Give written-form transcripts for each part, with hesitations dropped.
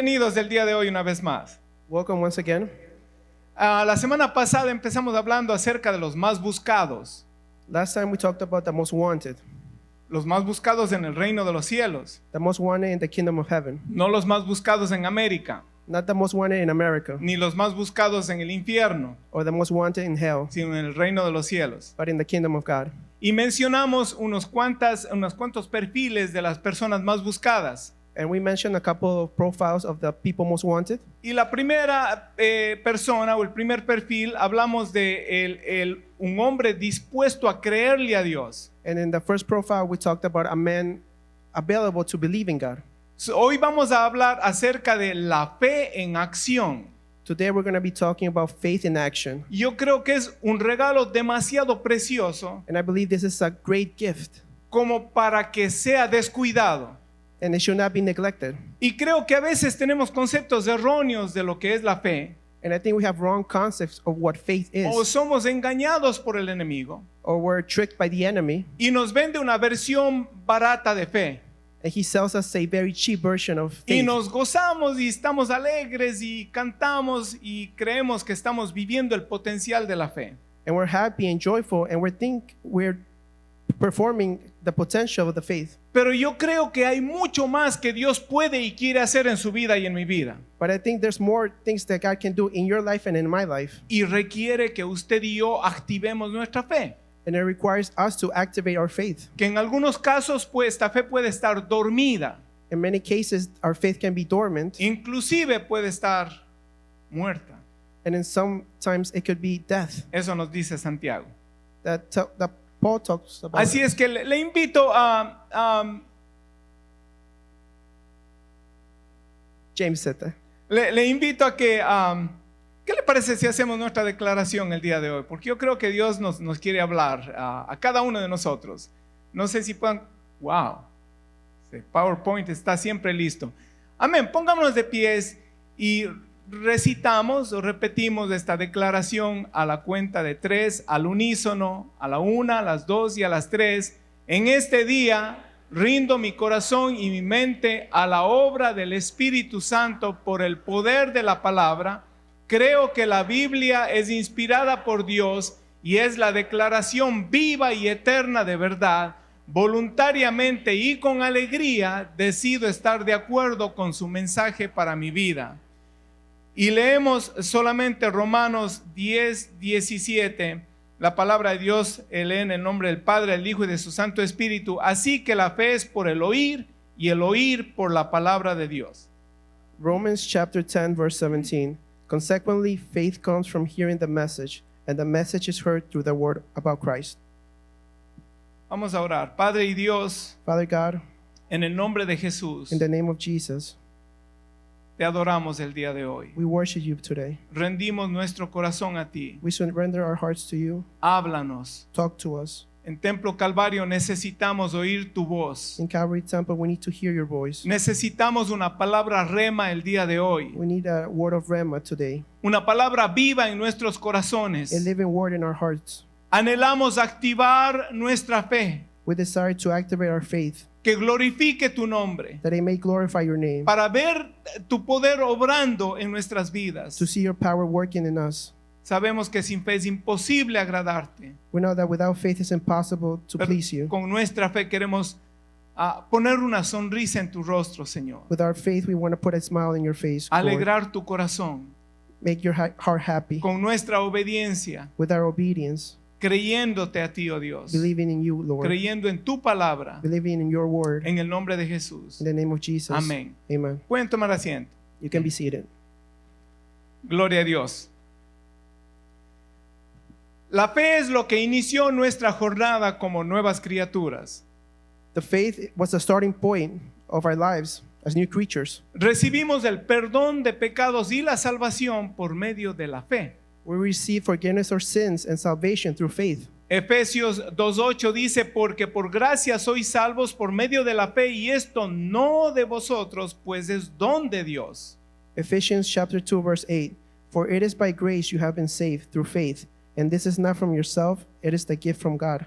Bienvenidos el día de hoy una vez más. Welcome once again. La semana pasada empezamos hablando acerca de los más buscados. Last time we talked about the most wanted. Los más buscados en el reino de los cielos. The most wanted in the kingdom of heaven. No los más buscados en América, Not the most wanted in America ni los más buscados en el infierno, or the most wanted in hell, sino en el reino de los cielos. but in the kingdom of God. Y mencionamos unos cuantos perfiles de las personas más buscadas. And we mentioned a couple of profiles of the people most wanted. Y la primera persona o el primer perfil, hablamos de un hombre dispuesto a creerle a Dios. And in the first profile, we talked about a man available to believe in God. Hoy vamos a hablar acerca de la fe en acción. Today, we're going to be talking about faith in action. Yo creo que es un regalo demasiado precioso And I believe this is a great gift, como para que sea descuidado. and it should not be neglected. Y creo que a veces tenemos conceptos erróneos de lo que es la fe, And I think we have wrong concepts of what faith o is, somos engañados por el enemigo or we're tricked by the enemy, y nos vende una versión barata de fe. and he sells us a very cheap version of Y faith. nos gozamos y estamos alegres y cantamos y creemos que estamos viviendo el potencial de la fe. And we're happy and joyful, and we think we're performing the potential of the faith. Pero yo creo que hay mucho más que Dios puede y quiere hacer en su vida y en mi vida. But I think there's more things that God can do in your life and in my life. Y requiere que usted y yo activemos nuestra fe. And it requires us to activate our faith. Que en algunos casos, pues, esta fe puede estar dormida. In many cases, our faith can be dormant, Inclusive puede estar muerta. and then sometimes it could be death. Eso nos dice Santiago. That Paul talks about. Así es que le invito a James said that. le invito a que ¿qué le parece si hacemos nuestra declaración el día de hoy? Porque yo creo que Dios nos quiere hablar a cada uno de nosotros. No sé si puedan. Wow, ese PowerPoint está siempre listo. Amén. Pongámonos de pies y recitamos o repetimos esta declaración a la cuenta de 3, al unísono, a la 1, a las 2 y a las 3. En este día rindo mi corazón y mi mente a la obra del Espíritu Santo por el poder de la palabra. Creo que la Biblia es inspirada por Dios y es la declaración viva y eterna de verdad. Voluntariamente y con alegría decido estar de acuerdo con su mensaje para mi vida. Y leemos solamente Romanos 10, 17. La palabra de Dios lee en el nombre del Padre, del Hijo y de su Santo Espíritu. Así que la fe es por el oír y el oír por la palabra de Dios. Romans chapter 10, verse 17. Consequently, faith comes from hearing the message, and the message is heard through the word about Christ. Vamos a orar. Padre y Dios, Father God, en el nombre de Jesús, in the name of Jesus, te adoramos el día de hoy. we worship you today. Rendimos nuestro corazón a ti. We surrender our hearts to you. Háblanos. Talk to us. En Templo Calvario necesitamos oír tu voz. In Calvary Temple, we need to hear your voice. Necesitamos una palabra rema el día de hoy. We need a word of Rhema today, Una palabra viva en nuestros corazones. a living word in our hearts. Anhelamos activar nuestra fe, We desire to activate our faith, que glorifique tu nombre, that it may glorify your name, para ver tu poder obrando en nuestras vidas. to see your power working in us. Sabemos que sin fe es imposible agradarte. We know that without faith it's impossible to Pero please you. con nuestra fe queremos poner una sonrisa en tu rostro, Señor. With our faith, we want to put a smile in your face, Lord. Alegrar tu corazón. Make your heart happy. Con nuestra obediencia, With our obedience, creyéndote a ti, oh Dios. believing in you, Lord. Creyendo en tu palabra. Believing in your word. En el nombre de Jesús. In the name of Jesus. Amén. Amen. Pueden tomar asiento. You can be seated. Gloria a Dios. La fe es lo que inició nuestra jornada como nuevas criaturas. The faith was the starting point of our lives as new creatures. Recibimos el perdón de pecados y la salvación por medio de la fe. We receive forgiveness of sins and salvation through faith. Efesios 2:8 dice, porque por gracia sois salvos por medio de la fe, y esto no de vosotros, pues es don de Dios. Ephesians chapter 2 verse 8. For it is by grace you have been saved through faith, and this is not from yourself, it is the gift from God.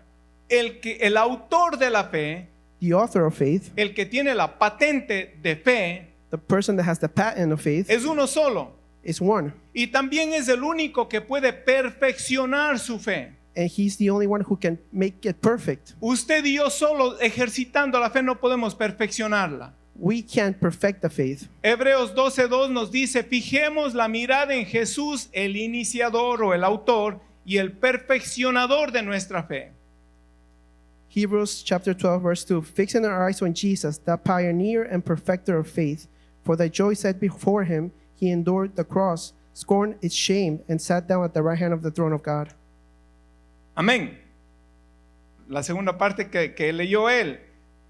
El autor de la fe, The author of faith, el que tiene la patente de fe, The person that has the patent of faith es uno solo. is one. Y también es el único que puede perfeccionar su fe. And he's the only one who can make it perfect. Usted y yo solo ejercitando la fe no podemos perfeccionarla. We can't perfect the faith. Hebreos 12:2 nos dice, fijemos la mirada en Jesús, el iniciador o el autor y el perfeccionador de nuestra fe. Hebrews chapter 12 verse 2, fixing our eyes on Jesus, the pioneer and perfecter of faith. For the joy set before him, he endured the cross, scorned its shame, and sat down at the right hand of the throne of God. Amén. La segunda parte que leyó él.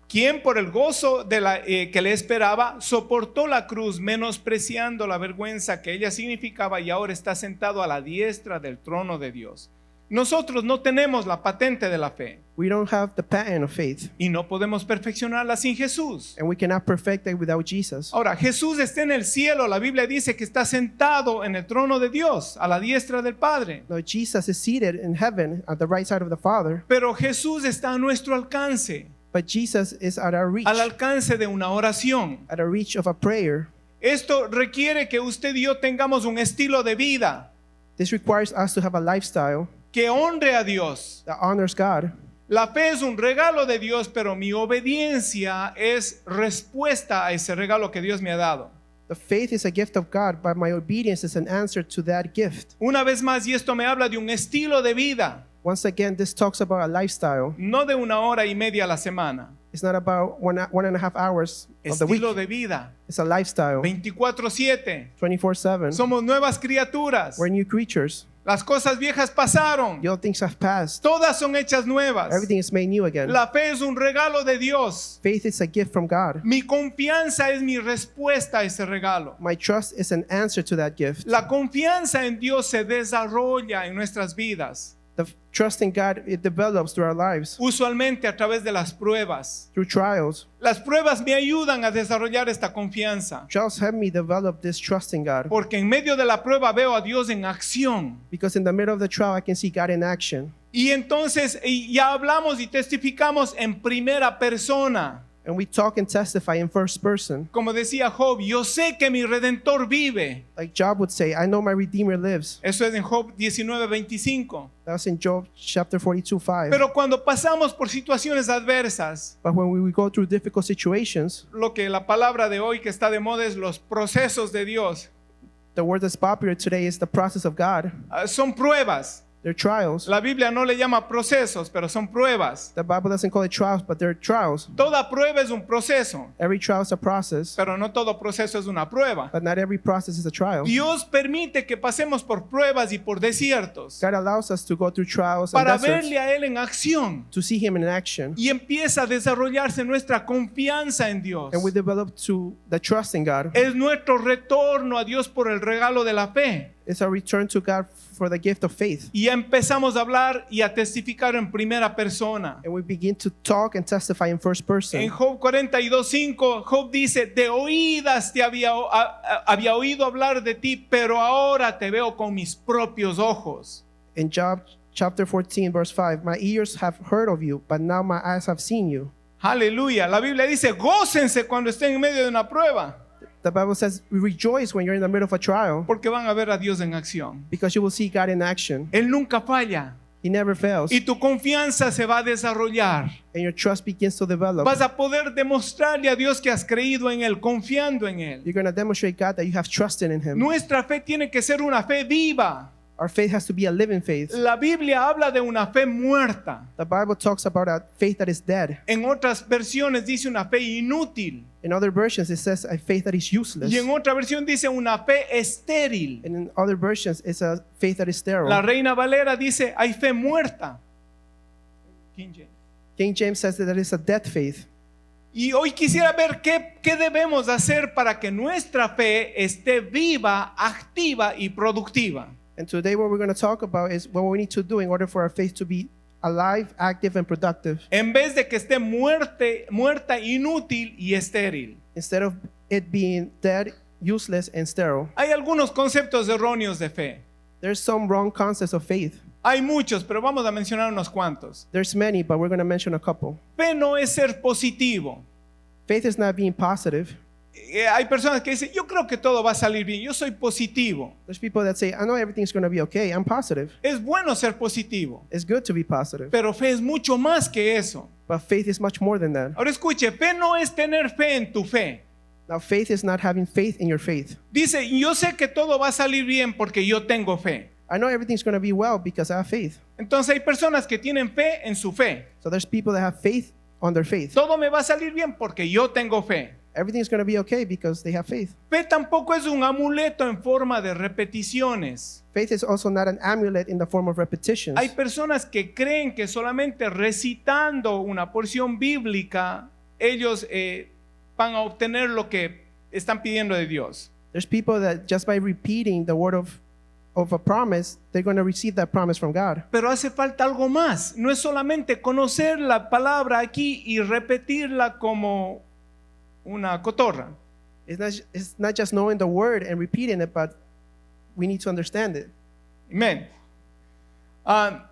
Quien por el gozo que le esperaba, soportó la cruz, menospreciando la vergüenza que ella significaba, y ahora está sentado a la diestra del trono de Dios. Nosotros no tenemos la patente de la fe We don't have the patent of faith, y no podemos perfeccionarla sin Jesús. and we cannot perfect it without Jesus. Ahora, Jesús está en el cielo. La Biblia dice que está sentado en el trono de Dios, a la diestra del Padre. No, Jesus is seated in heaven at the right side of the Father, Pero Jesús está a nuestro alcance, but Jesus is at our reach, al alcance de una oración. at a reach of a prayer. Esto requiere que usted y yo tengamos un estilo de vida This requires us to have a lifestyle que honre a Dios. that honors God. La fe es un regalo de Dios, pero mi obediencia es respuesta a ese regalo que Dios me ha dado. The faith is a gift of God, but my obedience is an answer to that gift. Una vez más, y esto me habla de un estilo de vida, Once again, this talks about a lifestyle. no de 1 hora y media a la semana. It's not about one and a half hours of the week. Estilo de vida, It's a lifestyle, 24/7. 24/7. Somos nuevas criaturas. We're new creatures. Las cosas viejas pasaron. The old things have passed. Todas son hechas nuevas. Everything is made new again. La fe es un regalo de Dios. Faith is a gift from God. Mi confianza es mi respuesta a ese regalo. My trust is an answer to that gift. La confianza en Dios se desarrolla en nuestras vidas, The trust in God, it develops through our lives, usualmente a través de las pruebas. through trials. Las pruebas me ayudan a desarrollar esta confianza, Trials help me develop this trust in God, porque en medio de la prueba veo a Dios en acción. because in the middle of the trial, I can see God in action. Y entonces ya hablamos y testificamos en primera persona. And we talk and testify in first person. Como decía Job, yo sé que mi Redentor vive. Like Job would say, I know my Redeemer lives. Eso es en Job 19:25. That's in Job chapter 42:5. Pero cuando pasamos por situaciones adversas, But when we go through difficult situations, lo que la palabra de hoy que está de moda es los procesos de Dios. the word that's popular today is the process of God. Son pruebas. They're trials. La Biblia no le llama procesos, pero son pruebas. The Bible doesn't call it trials, but they're trials. Toda prueba es un proceso, Every trial is a process, pero no todo proceso es una prueba. but not every process is a trial. Dios permite que pasemos por pruebas y por desiertos God allows us to go through trials and para deserts verle a Él en acción, to see Him in action. y empieza a desarrollarse nuestra confianza en Dios. And we develop to the trust in God. Es nuestro retorno a Dios por el regalo de la fe. It's a return to God for the gift of faith. Y ya empezamos a hablar y a testificar en primera persona. And we begin to talk and testify in first En person. Job 42:5, Job dice, de oídas te había oído hablar de ti, pero ahora te veo con mis propios ojos. In Job chapter 14, verse 5, my ears have heard of you, but now my eyes have seen you. Aleluya. La Biblia dice, gócense cuando estén en medio de una prueba, The Bible says, rejoice when you're in the middle of a trial, porque van a ver a Dios en acción. because you will see God in action. Él nunca falla He never fails. y tu confianza se va a desarrollar. And your trust begins to develop. Vas a poder demostrarle a Dios que has creído en Él, confiando en Él. You're going to demonstrate God that you have trusted in Him. Nuestra fe tiene que ser una fe viva. Our faith has to be a living faith. La Biblia habla de una fe muerta. The Bible talks about a faith that is dead. En otras versiones dice una fe inútil. In other versions, it says a faith that is useless. Y en otra versión dice una fe estéril. And in other versions, it's a faith that is sterile. La Reina Valera dice hay fe muerta. King James. King James says that it's a dead faith. Y hoy quisiera ver qué debemos hacer para que nuestra fe esté viva, activa y productiva. And today what we're going to talk about is what we need to do in order for our faith to be alive, active, and productive. En vez de que esté muerta, inútil y estéril. Instead of it being dead, useless, and sterile. Hay algunos conceptos erróneos de fe. There's some wrong concepts of faith. Hay muchos, pero vamos a mencionar unos cuantos. There's many, but we're going to mention a couple. Fe no es ser positivo. Faith is not being positive. hay personas que dicen, yo creo que todo va a salir bien, yo soy positivo. There's people that say, I know everything's going to be okay. I'm positive. Es bueno ser positivo, It's good to be positive. pero fe es mucho más que eso. But faith is much more than that. Ahora escuche, fe no es tener fe en tu fe. Now, faith is not having faith in your faith. Dice, yo sé que todo va a salir bien porque yo tengo fe. I know everything's going to be well because I have faith. Entonces hay personas que tienen fe en su fe. So there's people that have faith on their faith. Todo me va a salir bien porque yo tengo fe. Everything's going to be okay because they have faith. Fe tampoco es un amuleto en forma de repeticiones. Faith is also not an amulet in the form of repetitions. Hay personas que creen que solamente recitando una porción bíblica ellos van a obtener lo que están pidiendo de Dios. There's people that just by repeating the word of a promise, they're going to receive that promise from God. Pero hace falta algo más. No es solamente conocer la palabra aquí y repetirla como una cotorra. It's not just knowing the word and repeating it, but we need to understand it. Amén. La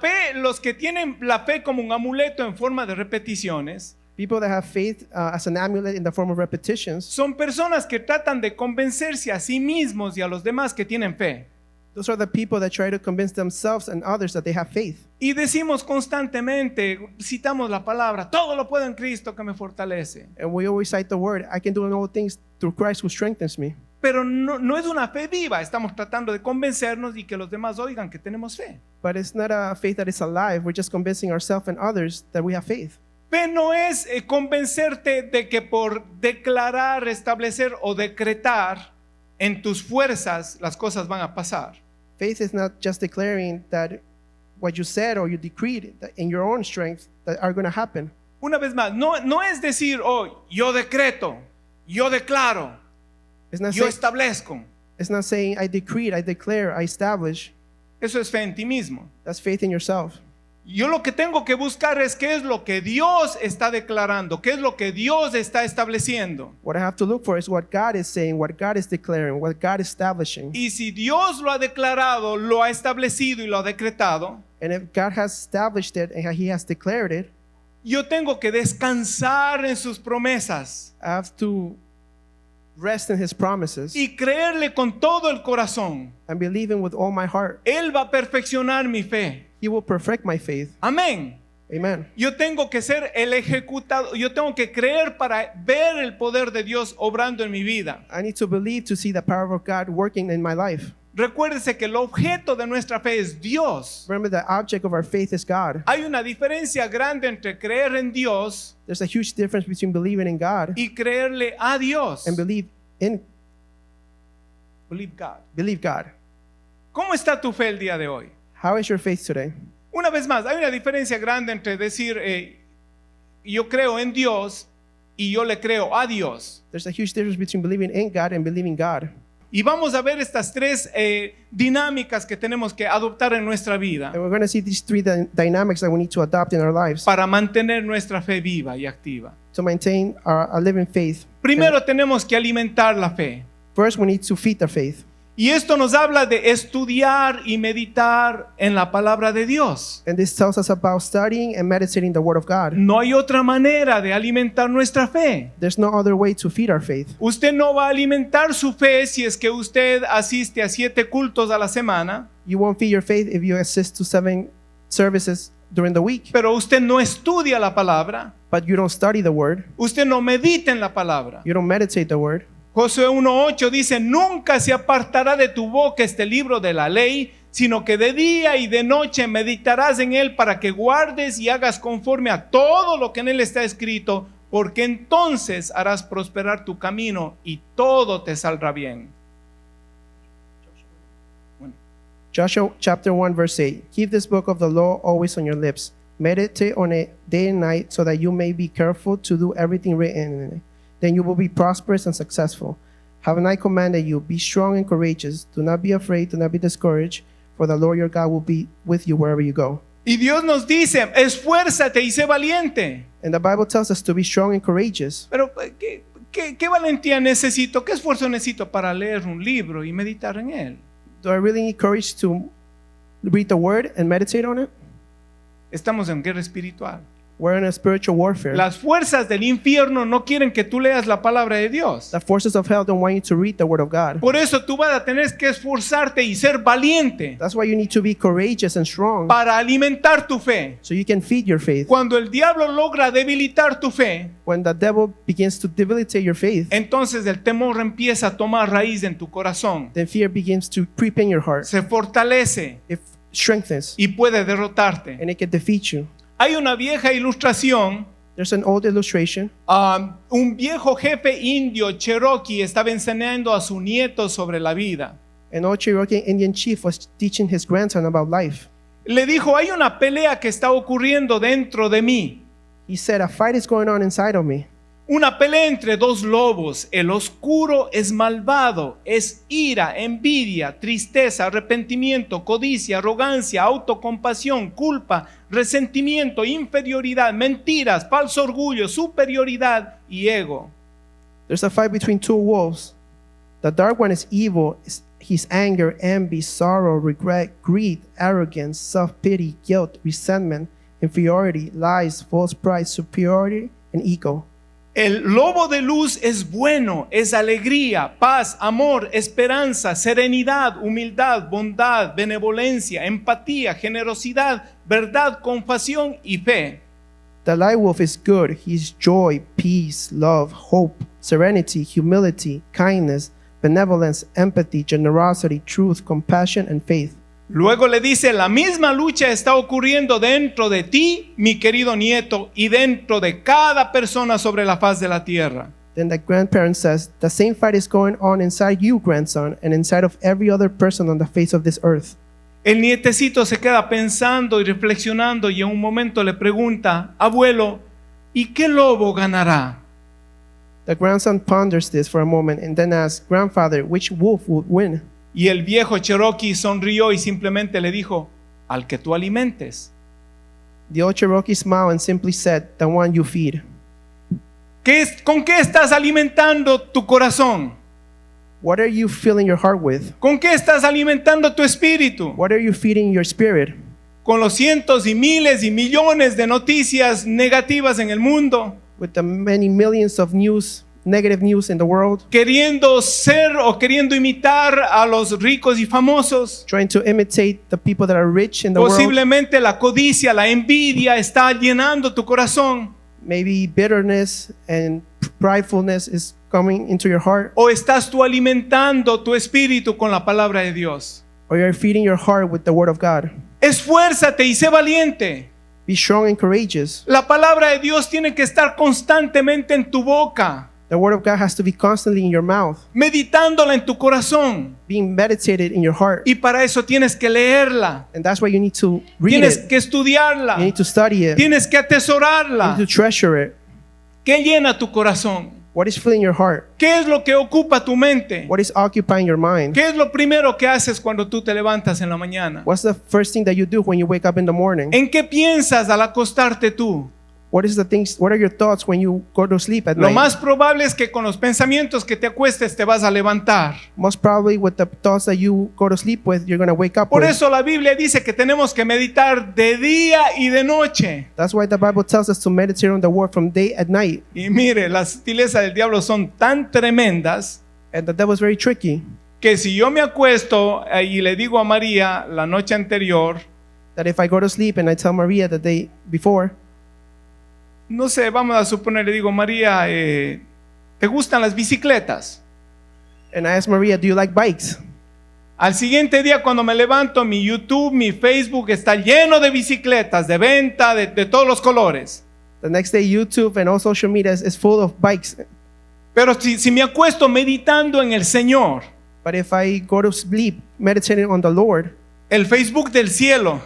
fe, los que tienen la fe como un amuleto en forma de repeticiones, People that have faith as an amulet in the form of repetitions, son personas que tratan de convencerse a sí mismos y a los demás que tienen fe. those are the people that try to convince themselves and others that they have faith. Y decimos constantemente, citamos la palabra, todo lo puedo en Cristo que me fortalece. And we always cite the word, I can do all things through Christ who strengthens me. Pero no es una fe viva, estamos tratando de convencernos y que los demás oigan que tenemos fe. But it's not a faith that is alive. We're just convincing ourselves and others that we have faith. Fe no es convencerte de que por declarar, establecer o decretar en tus fuerzas las cosas van a pasar. Faith is not just declaring that what you said or you decreed that in your own strength that are going to happen. Una vez más, no es decir, oh, yo decreto, yo declaro, It's not, yo say, establezco. it's not saying I decreed, I declare, I establish. Eso es fe en ti mismo. That's faith in yourself. Yo lo que tengo que buscar es qué es lo que Dios está declarando, qué es lo que Dios está estableciendo. What I have to look for is what God is saying, what God is declaring, what God is establishing. Y si Dios lo ha declarado, lo ha establecido y lo ha decretado, And if God has established it and He has declared it, yo tengo que descansar en sus promesas I have to rest in His promises y creerle con todo el corazón. and believe Him with all my heart. Él va a perfeccionar mi fe. He will perfect my faith. Amén. Amen. Yo tengo que ser el ejecutado, yo tengo que creer para ver el poder de Dios obrando en mi vida. I need to believe to see the power of God working in my life. Recuérdese que el objeto de nuestra fe es Dios. Remember, the object of our faith is God. Hay una diferencia grande entre creer en Dios There's a huge difference between believing in God y creerle a Dios. and believe God. ¿Cómo está tu fe el día de hoy? How is your faith today? Una vez más, hay una diferencia grande entre decir yo creo en Dios y yo le creo a Dios. There's a huge difference between believing in God and believing God. Y vamos a ver estas tres dinámicas que tenemos que adoptar en nuestra vida And we're going to see these three dynamics that we need to adopt in our lives para mantener nuestra fe viva y activa. to maintain our living faith. Primero tenemos que alimentar la fe. First, we need to feed the faith. Y esto nos habla de estudiar y meditar en la palabra de Dios. And this tells us about studying and meditating the Word of God. No hay otra manera de alimentar nuestra fe. There's no other way to feed our faith. Usted no va a alimentar su fe si es que usted asiste a 7 cultos a la semana, You won't feed your faith if you assist to 7 services during the week, pero usted no estudia la palabra, but you don't study the Word. usted no medita en la palabra. You don't meditate the Word. Josué 1:8 dice, nunca se apartará de tu boca este libro de la ley, sino que de día y de noche meditarás en él para que guardes y hagas conforme a todo lo que en él está escrito, porque entonces harás prosperar tu camino y todo te saldrá bien. Joshua chapter 1 verse 8. Keep this book of the law always on your lips. Meditate on it day and night so that you may be careful to do everything written in it. Then you will be prosperous and successful. Haven't I commanded you? Be strong and courageous. Do not be afraid. Do not be discouraged. For the Lord your God will be with you wherever you go. Y Dios nos dice, esfuérzate y sé valiente. And the Bible tells us to be strong and courageous. Pero ¿qué valentía necesito? ¿Qué esfuerzo necesito para leer un libro y meditar en él? Do I really need courage to read the Word and meditate on it? Estamos en guerra espiritual. We're in a spiritual warfare. Las fuerzas del infierno no quieren que tú leas la palabra de Dios. The forces of hell don't want you to read the word of God. Por eso tú vas a tener que esforzarte y ser valiente That's why you need to be courageous and strong para alimentar tu fe. so you can feed your faith. Cuando el diablo logra debilitar tu fe, When the devil begins to debilitate your faith, entonces el temor empieza a tomar raíz en tu corazón. then fear begins to creep in your heart. Se fortalece It strengthens y puede derrotarte. and it can defeat you. Hay una vieja ilustración. There's an old illustration. Un viejo jefe indio Cherokee estaba enseñando a su nieto sobre la vida. An old Cherokee Indian chief was teaching his grandson about life. Le dijo, hay una pelea que está ocurriendo dentro de mí. He said, a fight is going on inside of me. Una pelea entre dos lobos. El oscuro es malvado, es ira, envidia, tristeza, arrepentimiento, codicia, arrogancia, autocompasión, culpa, resentimiento, inferioridad, mentiras, falso orgullo, superioridad y ego. There's a fight between two wolves. The dark one is evil, his anger, envy, sorrow, regret, greed, arrogance, self-pity, guilt, resentment, inferiority, lies, false pride, superiority, and ego. El lobo de luz es bueno, es alegría, paz, amor, esperanza, serenidad, humildad, bondad, benevolencia, empatía, generosidad, verdad, compasión y fe. The light wolf is good. He's joy, peace, love, hope, serenity, humility, kindness, benevolence, empathy, generosity, truth, compassion, and faith. Luego le dice, la misma lucha está ocurriendo dentro de ti, mi querido nieto, y dentro de cada persona sobre la faz de la tierra. Then the grandparent says, the same fight is going on inside you, grandson, and inside of every other person on the face of this earth. El nietecito se queda pensando y reflexionando y en un momento le pregunta, abuelo, ¿y qué lobo ganará? The grandson ponders this for a moment and then asks, grandfather, which wolf would win? Y el viejo Cherokee sonrió y simplemente le dijo, al que tú alimentes. The old Cherokee smiled and simply said, the one you feed. ¿Con qué estás alimentando tu corazón? What are you filling your heart with? ¿Con qué estás alimentando tu espíritu? What are you feeding your spirit? Con los cientos y miles y millones de noticias negativas en el mundo. With the many millions of negative news in the world, Queriendo ser o queriendo imitar a los ricos y famosos. trying to imitate the people that are rich in the world. Posiblemente la codicia, la envidia está llenando tu corazón. Maybe bitterness and pridefulness is coming into your heart. ¿O estás tú alimentando tu espíritu con la palabra de Dios? Or you're feeding your heart with the word of God. Esfuérzate y sé valiente. Be strong and courageous. La palabra de Dios tiene que estar constantemente en tu boca, The word of God has to be constantly in your mouth, meditándola en tu corazón. being meditated in your heart. Y para eso tienes que leerla, And that's why you need to read tienes it. que estudiarla, You need to study it. tienes que You atesorarla. need to treasure it. ¿Qué llena tu corazón? What is filling your heart? ¿Qué es lo que ocupa tu mente? What is occupying your mind? ¿Qué es lo primero que haces cuando tú te levantas en la mañana? What's the first thing that you do when you wake up in the morning? ¿En qué piensas al acostarte tú? What are your thoughts when you go to sleep at Lo night? más probable es que con los pensamientos que te acuestes te vas a levantar. Most probably with the thoughts that you go to sleep with, you're going to wake up Por with. eso la Biblia dice que tenemos que meditar de día y de noche. That's why the Bible tells us to meditate on the word from day and night. Y mire, las sutilezas del diablo son tan tremendas And the devil is very tricky, que si yo me acuesto y le digo a María la noche anterior, that if I go to sleep and I tell Maria the day before, no sé, vamos a suponer, le digo, María, ¿te gustan las bicicletas? and I ask Maria, do you like bikes? Al siguiente día cuando me levanto, mi YouTube, mi Facebook está lleno de bicicletas, de venta, de todos los colores. The next day, YouTube and all social media is full of bikes. Pero si me acuesto meditando en el Señor, But if I go to sleep meditating on the Lord, el Facebook del cielo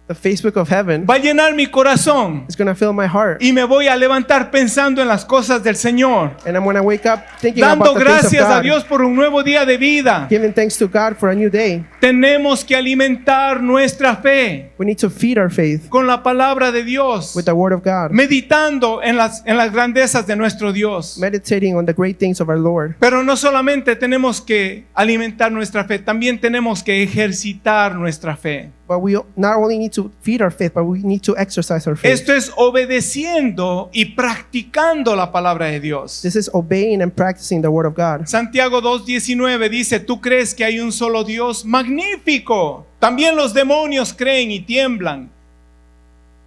the Facebook of heaven va a llenar mi corazón is going to fill my heart. y me voy a levantar pensando en las cosas del Señor, And I'm going to wake up thinking dando about the things of gracias a God, Dios por un nuevo día de vida. giving thanks to God for a new day. Tenemos que alimentar nuestra fe We need to feed our faith con la palabra de Dios, with the word of God, meditando en las grandezas de nuestro Dios. meditating on the great things of our Lord. Pero no solamente tenemos que alimentar nuestra fe, también tenemos que ejercitar nuestra fe. But we not only need to feed our faith, but we need to exercise our faith. Esto es obedeciendo y practicando la palabra de Dios. This is obeying and practicing the word of God. Santiago 2:19 dice, ¿tú crees que hay un solo Dios? Magnífico. También los demonios creen y tiemblan.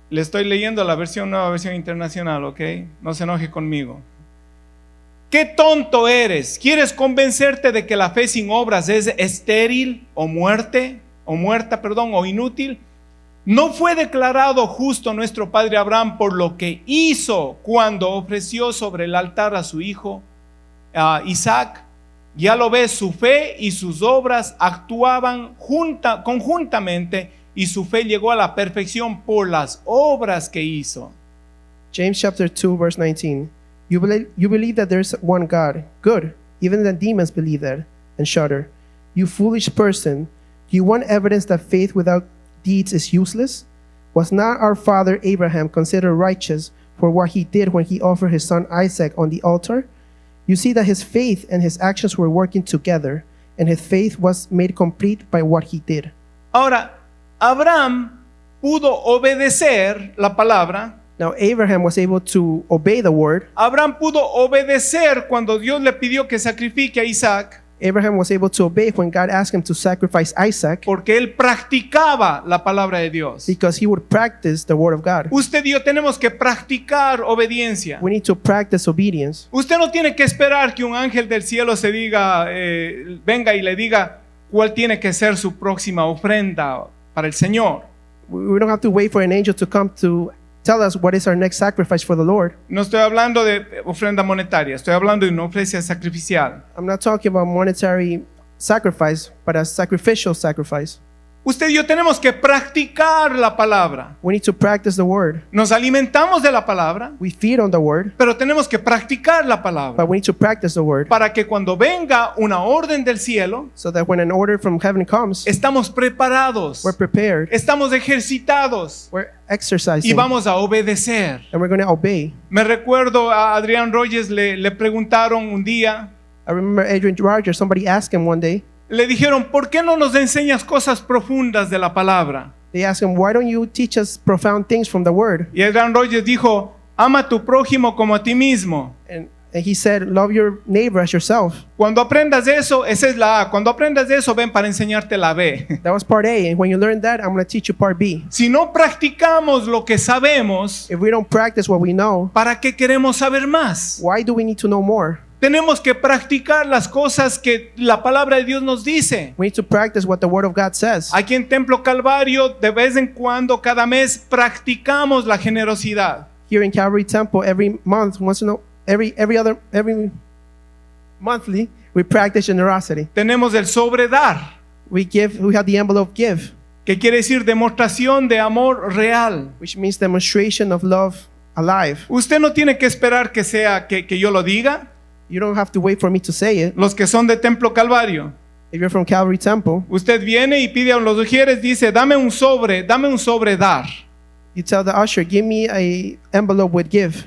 Le estoy leyendo la nueva versión internacional, ¿ok? No se enoje conmigo. ¡Qué tonto eres! ¿Quieres convencerte de que la fe sin obras es estéril o muerta, o inútil? ¿No fue declarado justo nuestro padre Abraham por lo que hizo cuando ofreció sobre el altar a su hijo Isaac? Ya lo ves, su fe y sus obras actuaban conjuntamente y su fe llegó a la perfección por las obras que hizo. James chapter 2 verse 19. You believe that there is one God. Good. Even the demons believe that and shudder. You foolish person. Do you want evidence that faith without deeds is useless? Was not our father Abraham considered righteous for what he did when he offered his son Isaac on the altar? You see that his faith and his actions were working together, and his faith was made complete by what he did. Ahora, Abraham pudo obedecer la palabra. Now Abraham was able to obey the word. Abraham pudo obedecer cuando Dios le pidió que sacrifique a Isaac. Abraham was able to obey when God asked him to sacrifice Isaac, porque él practicaba la palabra de Dios. because he would practice the word of God. Usted y yo tenemos que practicar obediencia. We need to practice obedience. Usted no tiene que esperar que un ángel del cielo se diga, venga y le diga cuál tiene que ser su próxima ofrenda para el Señor. We don't have to wait for an angel to come to tell us what is our next sacrifice for the Lord. No estoy hablando de ofrenda monetaria, estoy hablando de una ofrenda sacrificial. I'm not talking about monetary sacrifice, but a sacrificial sacrifice. Usted y yo tenemos que practicar la palabra. We need to practice the word. Nos alimentamos de la palabra, We feed on the word, pero tenemos que practicar la palabra but we need to practice the word para que cuando venga una orden del cielo, so that when an order from heaven comes, estamos preparados, we're prepared, estamos ejercitados we're y exercising, vamos a obedecer. and we're going to obey. Me recuerdo a Adrián Rogers, le preguntaron un día, I remember Adrian Rogers, somebody asked him one day, le dijeron, ¿por qué no nos enseñas cosas profundas de la palabra? they asked him, why don't you teach us profound things from the word? Y Adrián Rogers dijo, ama a tu prójimo como a ti mismo. And he said, love your neighbor as yourself. Cuando aprendas eso, esa es la A. Cuando aprendas de eso, ven para enseñarte la B. That was part A, and when you learn that, I'm going to teach you part B. Si no practicamos lo que sabemos, If we don't practice what we know, ¿para qué queremos saber más? why do we need to know more? Tenemos que practicar las cosas que la palabra de Dios nos dice. We need to practice what the word of God says. Aquí en Templo Calvario, de vez en cuando, cada mes, practicamos la generosidad. Here in Calvary Temple, every month, every monthly, we practice generosity. Tenemos el sobredar, We have the envelope give, que quiere decir demostración de amor real. which means demonstration of love alive. Usted no tiene que esperar que sea que yo lo diga. You don't have to wait for me to say it. Los que son de Templo Calvario, If you're from Calvary Temple, usted viene y pide a los ujieres, dice, dame un sobre dar. you tell the usher, give me a envelope with give,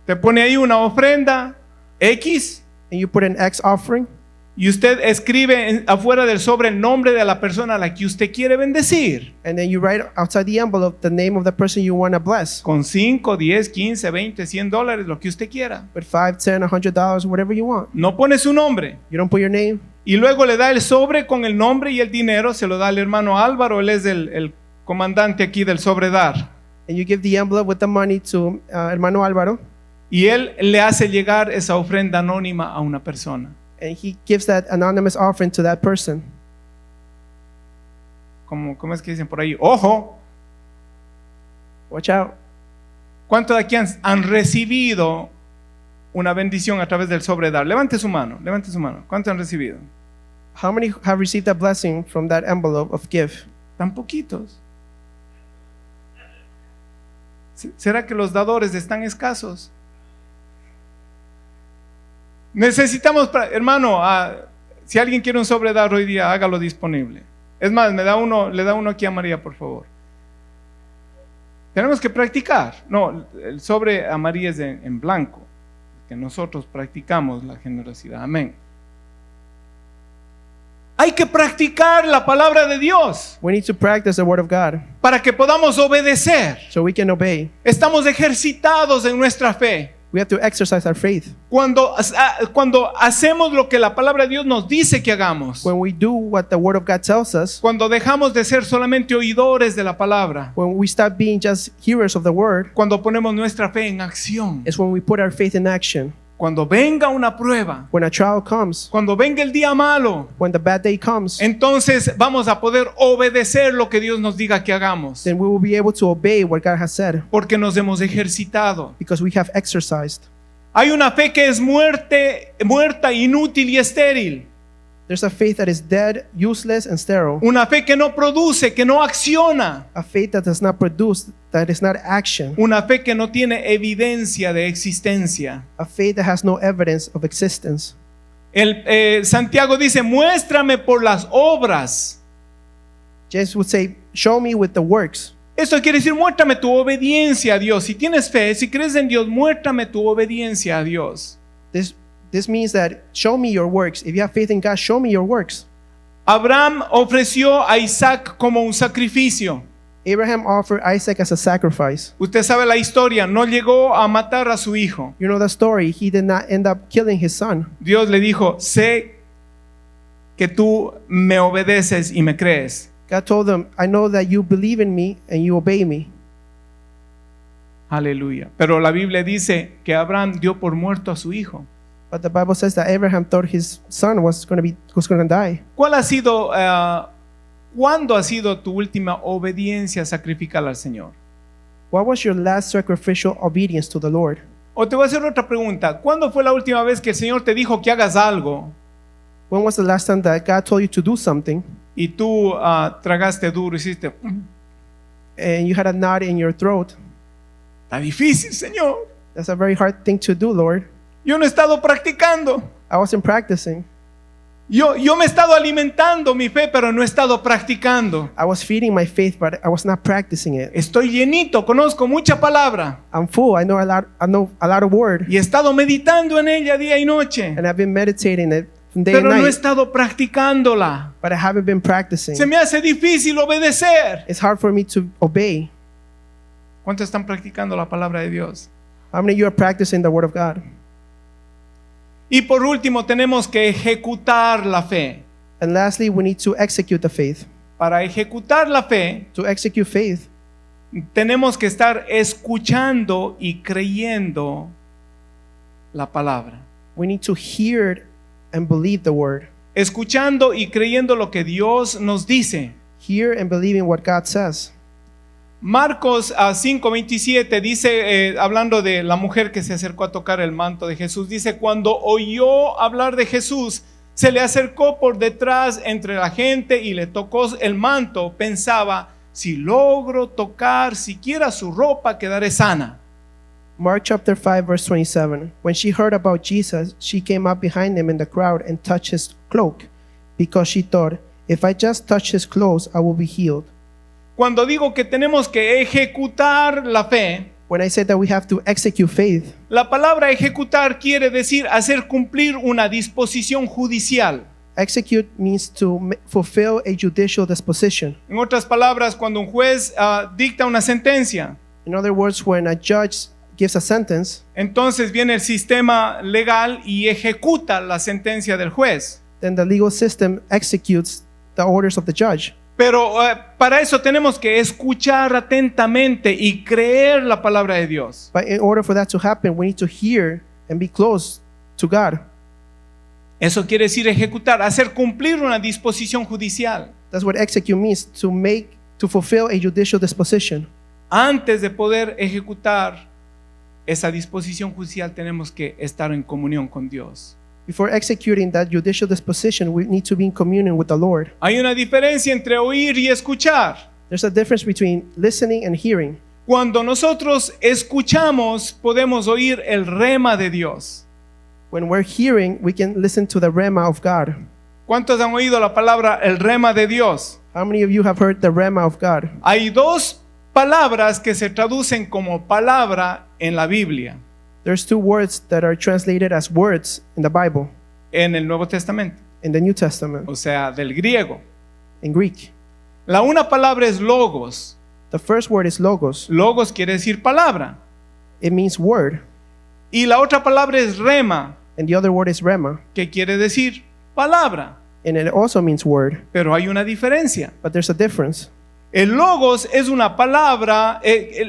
Te pone ahí una ofrenda X and you put an X offering, y usted escribe afuera del sobre el nombre de la persona a la que usted quiere bendecir. and then you write outside the envelope the name of the person you want to bless, Con 5, 10, 15, 20, $100, lo que usted quiera. with $5, $10, $100, whatever you want. No pone su nombre. You don't put your name. Y luego le da el sobre con el nombre y el dinero, se lo da al hermano Álvaro, él es el comandante aquí del sobredar. And you give the envelope with the money to Hermano Álvaro, Y él le hace llegar esa ofrenda anónima a una persona. and he gives that anonymous offering to that person. ¿Cómo es que dicen por ahí? Ojo, Watch out. ¿cuántos de aquí han recibido una bendición a través del sobredar? Levante su mano, levante su mano. ¿Cuántos han recibido? How many have received a blessing from that envelope of give? Tan poquitos. ¿Será que los dadores están escasos? Necesitamos, hermano, si alguien quiere un sobredar hoy día, hágalo disponible. Es más, le da uno aquí a María, por favor. Tenemos que practicar. No, el sobre a María es en blanco, que nosotros practicamos la generosidad. Amén. Hay que practicar la palabra de Dios We need to practice the word of God para que podamos obedecer. so we can obey. Estamos ejercitados en nuestra fe. We have to exercise our faith. Cuando hacemos lo que la palabra de Dios nos dice que hagamos. When we do what the word of God tells us, Cuando dejamos de ser solamente oidores de la palabra. when we stop being just hearers of the word, Cuando ponemos nuestra fe en acción. is when we put our faith in action. Cuando venga una prueba. When a trial comes, Cuando venga el día malo. when the bad day comes, Entonces vamos a poder obedecer lo que Dios nos diga que hagamos. then we will be able to obey what God has said Porque nos hemos ejercitado. because we have exercised. Hay una fe que es muerta, inútil y estéril. There's a faith that is dead, useless, and sterile. Una fe que no produce, que no acciona. A faith that does not produce, that is not action. Una fe que no tiene evidencia de existencia. A faith that has no evidence of existence. Santiago dice, muéstrame por las obras. James would say, show me with the works. Esto quiere decir, muéstrame tu obediencia a Dios. Si tienes fe, si crees en Dios, muéstrame tu obediencia a Dios. This means that show me your works. If you have faith in God, show me your works. Abraham ofreció a Isaac como un sacrificio. Abraham offered Isaac as a sacrifice. Usted sabe la historia, no llegó a matar a su hijo. You know the story. He did not end up killing his son. Dios le dijo, sé que tú me obedeces y me crees. God told him, I know that you believe in me and you obey me. Aleluya. Pero la Biblia dice que Abraham dio por muerto a su hijo. But the Bible says that Abraham thought his son was going to die. ¿Cuándo ha sido tu última obediencia sacrificial al Señor? What was your last sacrificial obedience to the Lord? O te voy a hacer otra pregunta. ¿Cuándo fue la última vez que el Señor te dijo que hagas algo When was the last time that God told you to do something y tú tragaste duro, hiciste, and you had a knot in your throat? está difícil, Señor. That's a very hard thing to do, Lord. Yo no he estado practicando. I wasn't practicing. Yo me he estado alimentando mi fe, pero no he estado practicando. I was feeding my faith, but I was not practicing it. Estoy llenito, conozco mucha palabra I'm full. I know a lot of word, y he estado meditando en ella día y noche, and I've been meditating it from day and pero no he night, estado practicándola. but I haven't been practicing. Se me hace difícil obedecer. It's hard for me to obey. ¿Cuántos están practicando la palabra de Dios? How many of you are practicing the word of God? Y por último, tenemos que ejecutar la fe. And lastly, we need to execute the faith. Para ejecutar la fe, To execute faith, tenemos que estar escuchando y creyendo la palabra. we need to hear and believe the word. Escuchando y creyendo lo que Dios nos dice. Hear and believing what God says. Marcos 5:27 dice, hablando de la mujer que se acercó a tocar el manto de Jesús, dice, cuando oyó hablar de Jesús, se le acercó por detrás entre la gente y le tocó el manto. Pensaba, si logro tocar siquiera su ropa, quedaré sana. Mark chapter 5 verse 27. When she heard about Jesus, she came up behind him in the crowd and touched his cloak, because she thought, if I just touch his clothes, I will be healed. Cuando digo que tenemos que ejecutar la fe, When I said that we have to execute faith, la palabra ejecutar quiere decir hacer cumplir una disposición judicial. execute means to fulfill a judicial disposition. En otras palabras, cuando un juez dicta una sentencia, In other words, when a judge gives a sentence, entonces viene el sistema legal y ejecuta la sentencia del juez. then the legal system executes the orders of the judge. Pero para eso tenemos que escuchar atentamente y creer la palabra de Dios. But in order for that to happen, we need to hear and be close to God. Eso quiere decir ejecutar, hacer cumplir una disposición judicial. That's what execute means, to fulfill a judicial disposition. Antes de poder ejecutar esa disposición judicial, tenemos que estar en comunión con Dios. Before executing that judicial disposition, we need to be in communion with the Lord. Hay una diferencia entre oír y escuchar. There's a difference between listening and hearing. Cuando nosotros escuchamos, podemos oír el rema de Dios. When we're hearing, we can listen to the rema of God. ¿Cuántos han oído la palabra el rema de Dios? How many of you have heard the rema of God? Hay dos palabras que se traducen como palabra en la Biblia, There's two words that are translated as words in the Bible, en el Nuevo Testamento. in the New Testament, o sea, del griego. in Greek. La una palabra es logos. The first word is logos. Logos quiere decir palabra. It means word. Y la otra palabra es rema, And the other word is rema. que quiere decir palabra. And it also means word. Pero hay una diferencia. But there's a difference. El logos es una palabra,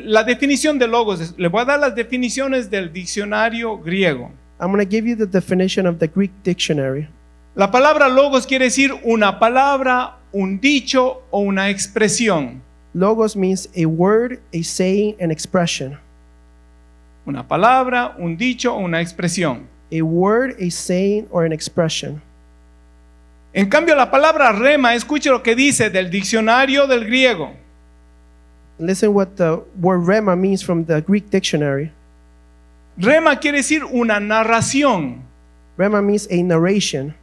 la definición de logos, le voy a dar las definiciones del diccionario griego. I'm going to give you the definition of the Greek dictionary. La palabra logos quiere decir una palabra, un dicho o una expresión. Logos means a word, a saying, an expression. Una palabra, un dicho o una expresión. A word, a saying, or an expression. En cambio, la palabra rema, escuche lo que dice del diccionario del griego. Listen what the word rema means from the Greek dictionary. Rema quiere decir una narración. Rema means a narration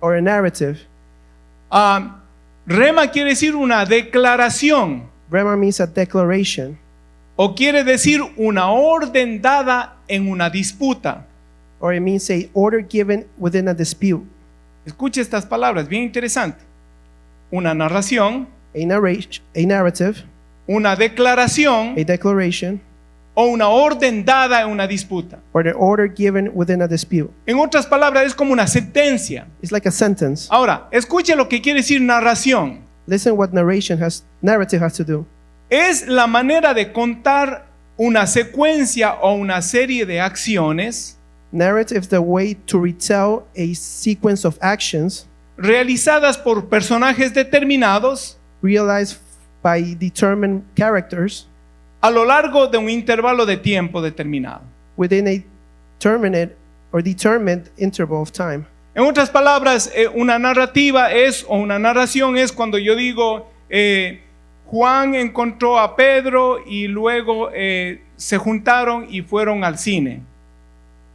or a narrative. Rema quiere decir una declaración Rema means a declaration, o quiere decir una orden dada en una disputa. or it means a order given within a dispute. Escuche estas palabras, bien interesante. Una narración, A narrative, una declaración a declaration, o una orden dada en una disputa. or the order given within a dispute. En otras palabras, es como una sentencia. It's like a sentence. Ahora, escuche lo que quiere decir narración. Listen what narrative has to do. Es la manera de contar una secuencia o una serie de acciones Narrative is the way to retell a sequence of actions realizadas por personajes determinados realized by determined characters a lo largo de un intervalo de tiempo determinado. within a determined interval of time. En otras palabras, una narrativa es, o una narración es cuando yo digo, Juan encontró a Pedro y luego se juntaron y fueron al cine.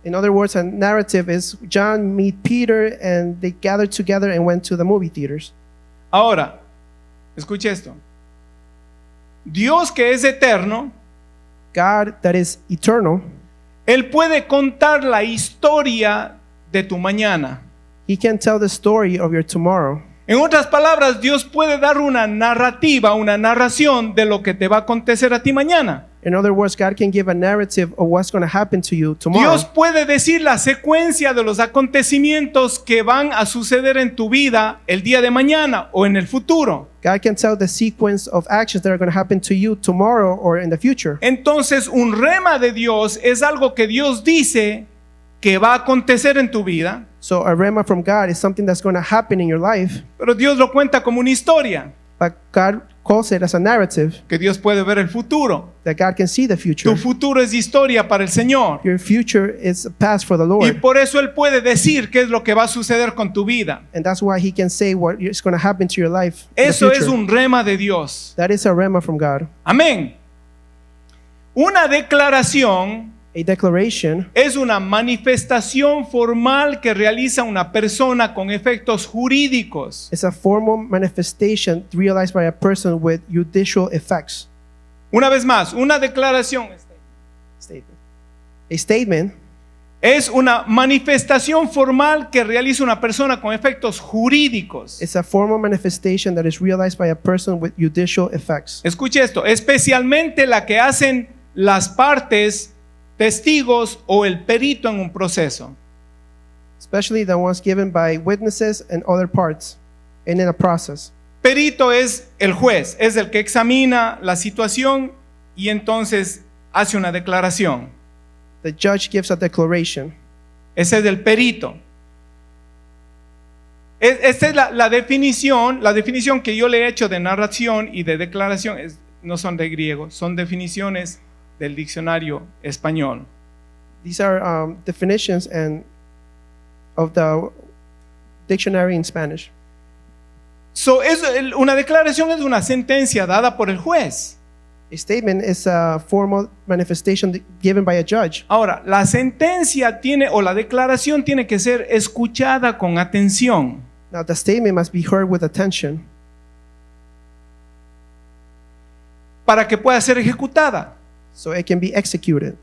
In other words, a narrative is John meet Peter and they gathered together and went to the movie theaters. Ahora, escuche esto. Dios, que es eterno, God that is eternal, Él puede contar la historia de tu mañana. He can tell the story of your tomorrow. En otras palabras, Dios puede dar una narrativa, una narración de lo que te va a acontecer a ti mañana. In other words, God can give a narrative of what's going to happen to you tomorrow. Dios puede decir la secuencia de los acontecimientos que van a suceder en tu vida el día de mañana o en el futuro. God can tell the sequence of actions that are going to happen to you tomorrow or in the future. Entonces, un rema de Dios es algo que Dios dice que va a acontecer en tu vida, So a rema from God is something that's going to happen in your life, pero Dios lo cuenta como una historia, but God calls it as a narrative que Dios puede ver el futuro. that God can see the future. Tu futuro es historia para el Señor. Your future is a past for the Y Lord. por eso Él puede decir qué es lo que va a suceder con tu vida. And that's why He can say what is going to happen to your life in the Eso es future. un rema de Dios. That is a rema from God. Amén. Una declaración A declaration es una manifestación formal que realiza una persona con efectos jurídicos. is a formal manifestation realized by a person with judicial effects. Una vez más, una declaración A statement es una manifestación formal que realiza una persona con efectos jurídicos. is a formal manifestation that is realized by a person with judicial effects. Escuche esto, especialmente la que hacen las partes, testigos o el perito en un proceso. Especially the ones given by witnesses and other parts and in a process. Perito es el juez, es el que examina la situación y entonces hace una declaración. The judge gives a declaration. Ese es el perito. Esta es la definición que yo le he hecho de narración y de declaración. No son de griego, son definiciones del diccionario español. These are definitions of the dictionary in Spanish. Una declaración es una sentencia dada por el juez. A statement is a formal manifestation given by a judge. Ahora, la sentencia o la declaración tiene que ser escuchada con atención. Now, the statement must be heard with attention para que pueda ser ejecutada. so it can be executed.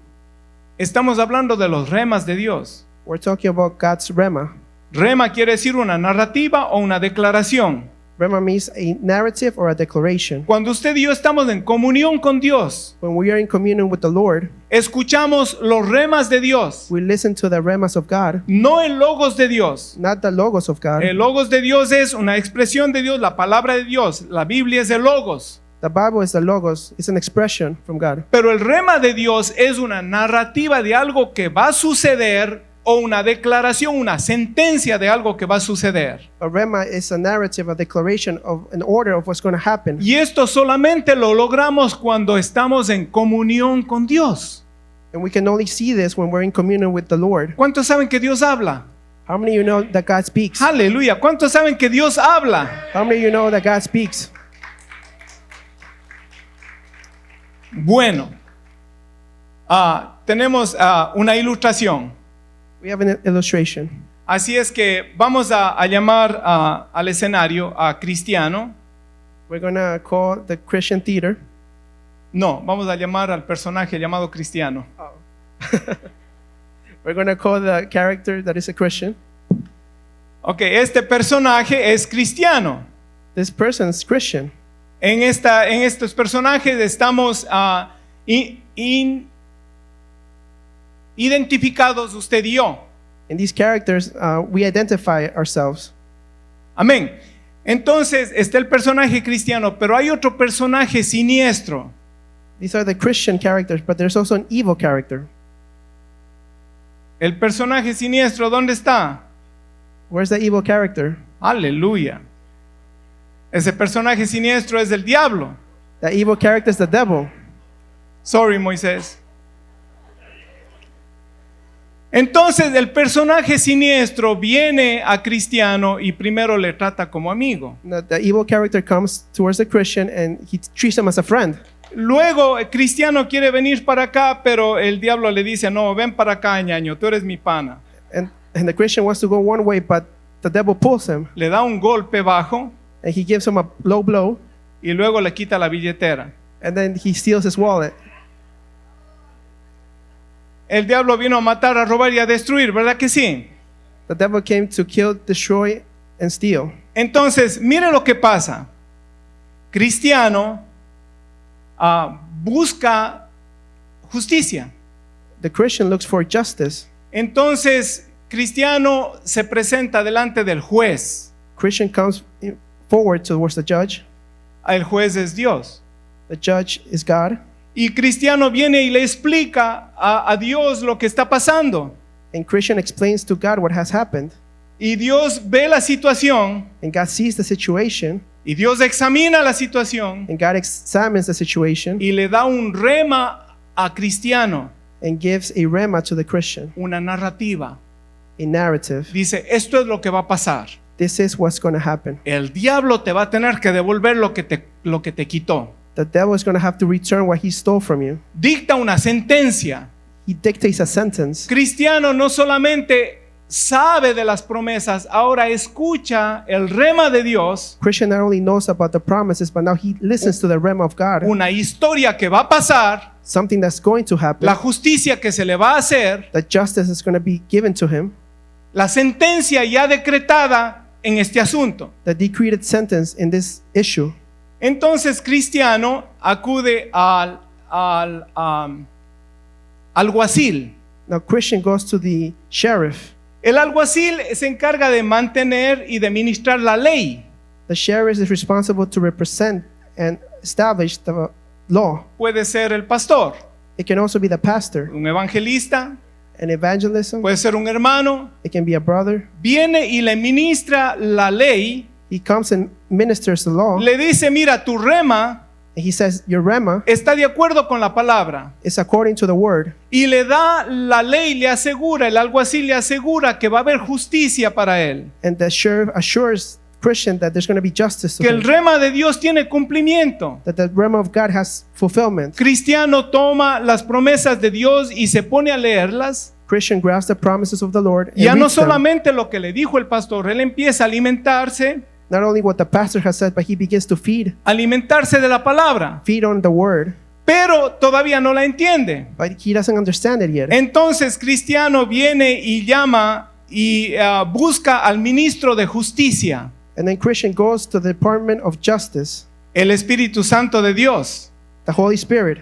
Estamos hablando de los remas de Dios. We're talking about God's Rema. Rema quiere decir una narrativa o una declaración. Rema means a narrative or a declaration. Cuando usted y yo estamos en comunión con Dios, When we are in communion with the Lord, escuchamos los remas de Dios, we listen to the remas of God, no el logos de Dios. not the logos of God. El logos de Dios es una expresión de Dios, la palabra de Dios. La Biblia es el logos. The Bible is the logos. It's an expression from God. Pero el rema de Dios es una narrativa de algo que va a suceder o una declaración, una sentencia de algo que va a suceder. A rema is a narrative, a declaration of an order of what's going to happen. Y esto solamente lo logramos cuando estamos en comunión con Dios. And we can only see this when we're in communion with the Lord. ¿Cuántos saben que Dios habla? How many of you know that God speaks? Aleluya. ¿Cuántos saben que Dios habla? How many of you know that God speaks? Bueno, tenemos una ilustración. We have an illustration. Así es que vamos a llamar al escenario a Cristiano. We're going to call the Christian theater. No, vamos a llamar al personaje llamado Cristiano. We're going to call the character that is a Christian. Ok, este personaje es cristiano. This person is Christian. En estos personajes estamos identificados usted y yo. In these characters, we identify ourselves. Amén. Entonces está el personaje cristiano, pero hay otro personaje siniestro. These are the Christian characters, but there's also an evil character. El personaje siniestro, ¿dónde está? Where's the evil character? Aleluya. Ese personaje siniestro es el diablo. The evil character is the devil. Sorry, Moisés. Entonces el personaje siniestro viene a Cristiano y primero le trata como amigo. The evil character comes towards the Christian and he treats him as a friend. Luego Cristiano quiere venir para acá, pero el diablo le dice, no, ven para acá, ñaño, tú eres mi pana. And the Christian wants to go one way, but the devil pulls him Le da un golpe bajo and he gives him a low blow y luego le quita la billetera. and then he steals his wallet. El diablo vino a matar, a robar y a destruir, ¿verdad que sí? The devil came to kill, destroy, and steal. Entonces, mire lo que pasa. Cristiano busca justicia. The Christian looks for justice. Entonces, Cristiano se presenta delante del juez. Christian comes forward towards the judge. El juez es Dios. The judge is God. Y Cristiano viene y le explica a Dios lo que está pasando. And Christian explains to God what has happened. Y Dios ve la situación. And God sees the situation. Y Dios examina la situación. And God examines the situation. Y le da un rema a Cristiano. And gives a rema to the Christian. Una narrativa. A narrative. Dice, esto es lo que va a pasar. This is what's going to happen. El diablo te va a tener que devolver lo que te quitó. The devil is going to have to return what he stole from you. Dicta una sentencia. He dictates a sentence. Cristiano no solamente sabe de las promesas, ahora escucha el rema de Dios, Christian not only knows about the promises, but now he listens to the rema of God. una historia que va a pasar, Something that's going to happen. la justicia que se le va a hacer, The justice is going to be given to him. la sentencia ya decretada en este asunto. The decreed sentence in this issue. Entonces Cristiano acude al alguacil. Now Christian goes to the sheriff. El alguacil se encarga de mantener y de ministrar la ley. The sheriff is responsible to represent and establish the law. Puede ser el pastor, It can also be the pastor, un evangelista, an evangelism. puede ser un hermano. It can be a brother. Viene y le ministra la ley. He comes and ministers the law. Le dice, mira, tu rema And he says, your rema está de acuerdo con la palabra. is according to the word. Y le da la ley, le asegura, el alguacil le asegura que va a haber justicia para él. And the sheriff assures Christian that there's going to be justice to Que el him. rema de Dios tiene cumplimiento. That the rema of God has fulfillment. Cristiano toma las promesas de Dios y se pone a leerlas. Christian grasps the promises of the Lord and Ya no reads them. solamente lo que le dijo el pastor, él empieza a alimentarse Not only what the pastor has said, but he begins to feed de la palabra. on the word. pero todavía no la entiende. but he doesn't understand it yet. Entonces Cristiano viene y llama y busca al ministro de justicia, And then Christian goes to the Department of Justice, el Espíritu Santo de Dios. the Holy Spirit.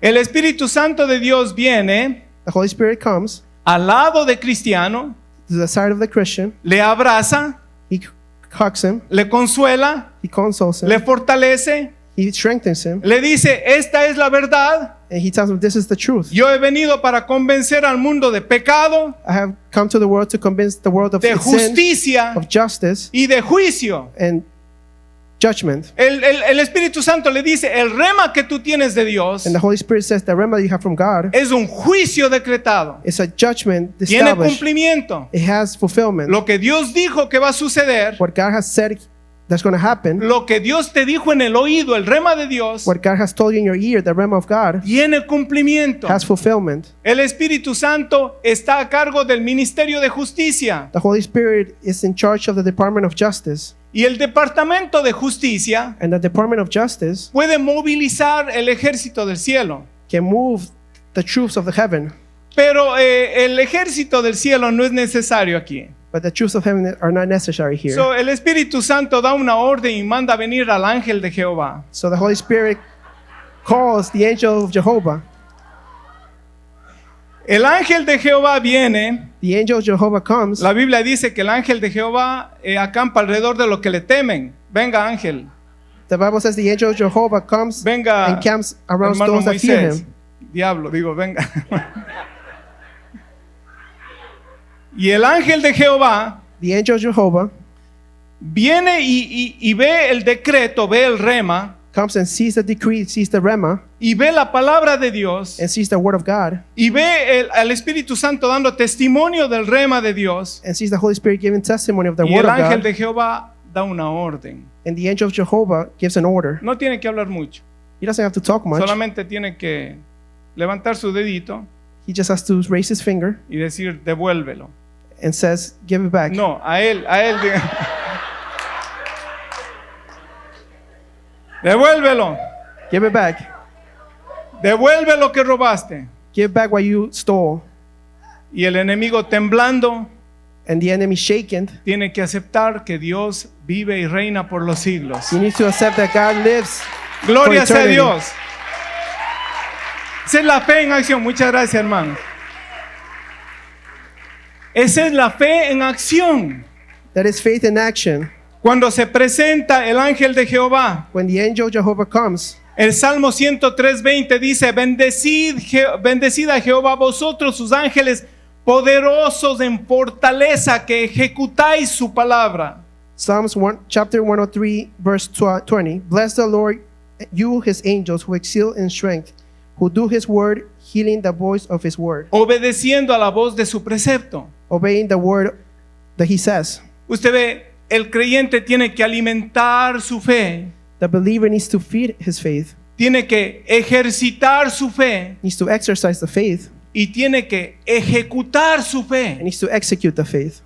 El Espíritu Santo de Dios viene The Holy Spirit comes al lado de Cristiano, to the side of the Christian. le abraza, He hugs him. le consuela, He consoles him. le fortalece, He strengthens him. le dice, esta es la verdad. And he tells him, this is the truth. Yo he venido para convencer al mundo de pecado, I have come to the world to convince the world of de its sin, justicia of justice, y de juicio. and judgment. El Espíritu Santo le dice, el rema que tú tienes de Dios And the Holy Spirit says the remedy you have from God es un juicio decretado. is a judgment Tiene established. cumplimiento. It has fulfillment. Lo que Dios dijo que va a suceder, What God has said that's going to happen, lo que Dios te dijo en el oído, el rema de Dios, what God has told you in your ear, the realm of God, tiene cumplimiento. has fulfillment. El Espíritu Santo está a cargo del ministerio de justicia. The Holy Spirit is in charge of the Department of Justice. Y el departamento de justicia And the Department of Justice puede movilizar el ejército del cielo. can move the troops of the heaven. Pero el ejército del cielo no es necesario aquí. But the troops of heaven are not necessary here. So, el Espíritu Santo da una orden y manda a venir al ángel de Jehová. So the Holy Spirit calls the angel of Jehovah. El ángel de Jehová viene. The angel of Jehovah comes. La Biblia dice que el ángel de Jehová acampa alrededor de los que le temen. Venga, ángel. The Bible says the angel of Jehovah comes Venga, and camps around hermano those that fear Moisés. him. Diablo, digo, venga. Y el ángel de Jehová The angel of Jehovah viene y ve el decreto, ve el rema, comes and sees the decree, sees the rema, y ve la palabra de Dios, and sees the word of God, y ve al Espíritu Santo dando testimonio del rema de Dios. and sees the Holy Spirit giving testimony of the Y word el of ángel God. de Jehová da una orden. And the angel of Jehovah gives an order. No tiene que hablar mucho, He doesn't have to talk much. solamente tiene que levantar su dedito He just has to raise his finger y decir, devuélvelo. and says, give it back. No, a él diga. Devuélvelo, Give it back. devuelve lo que robaste. Give back what you stole. Y el enemigo temblando And the enemy shaken. tiene que aceptar que Dios vive y reina por los siglos. You need to accept that God lives. Gloria for sea a eternity. Dios. Esa es la fe en acción. Muchas gracias, hermanos. Esa es la fe en acción. That is faith in action. Cuando se presenta el ángel de Jehová, When the angel of Jehovah comes, el Salmo 103:20 dice, bendecid a Jehová vosotros sus ángeles poderosos en fortaleza que ejecutáis su palabra. Psalms 1, chapter 103, verse 20. Bless the Lord, you his angels who excel in strength, who do his word, healing the voice of his word, Obedeciendo a la voz de su precepto. obeying the word that he says. Usted ve, el creyente tiene que alimentar su fe, The believer needs to feed his faith, tiene que ejercitar su fe needs to exercise the faith, y tiene que ejecutar su and fe, needs to execute the faith,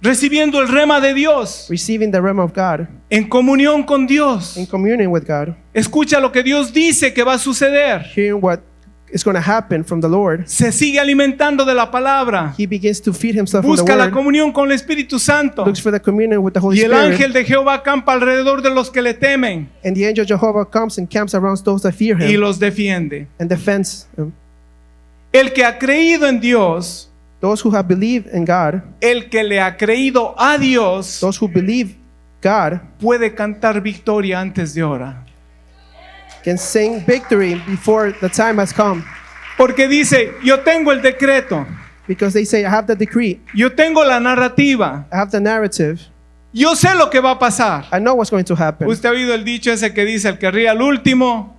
recibiendo el rema de Dios, receiving the realm of God, en comunión con Dios. in communion with God, Escucha lo que Dios dice que va a suceder. hearing what is going to happen from the Lord. Se sigue alimentando de la palabra. He begins to feed himself from the Busca la word, comunión con el Espíritu Santo. looks for the communion with the Holy Y el Spirit, ángel de Jehová acampa alrededor de los que le temen and the angel of Jehovah comes and camps around those that fear y him los defiende. and defends them. El que ha creído en Dios, Those who have believed in God, el que le ha creído a Dios, those who believe God, puede cantar victoria antes de hora. can sing victory before the time has come. Porque dice, yo tengo el decreto, Because they say, I have the decree, yo tengo la narrativa, I have the narrative, yo sé lo que va a pasar. I know what's going to happen. Usted ha oído el dicho ese que dice, el que ríe al último.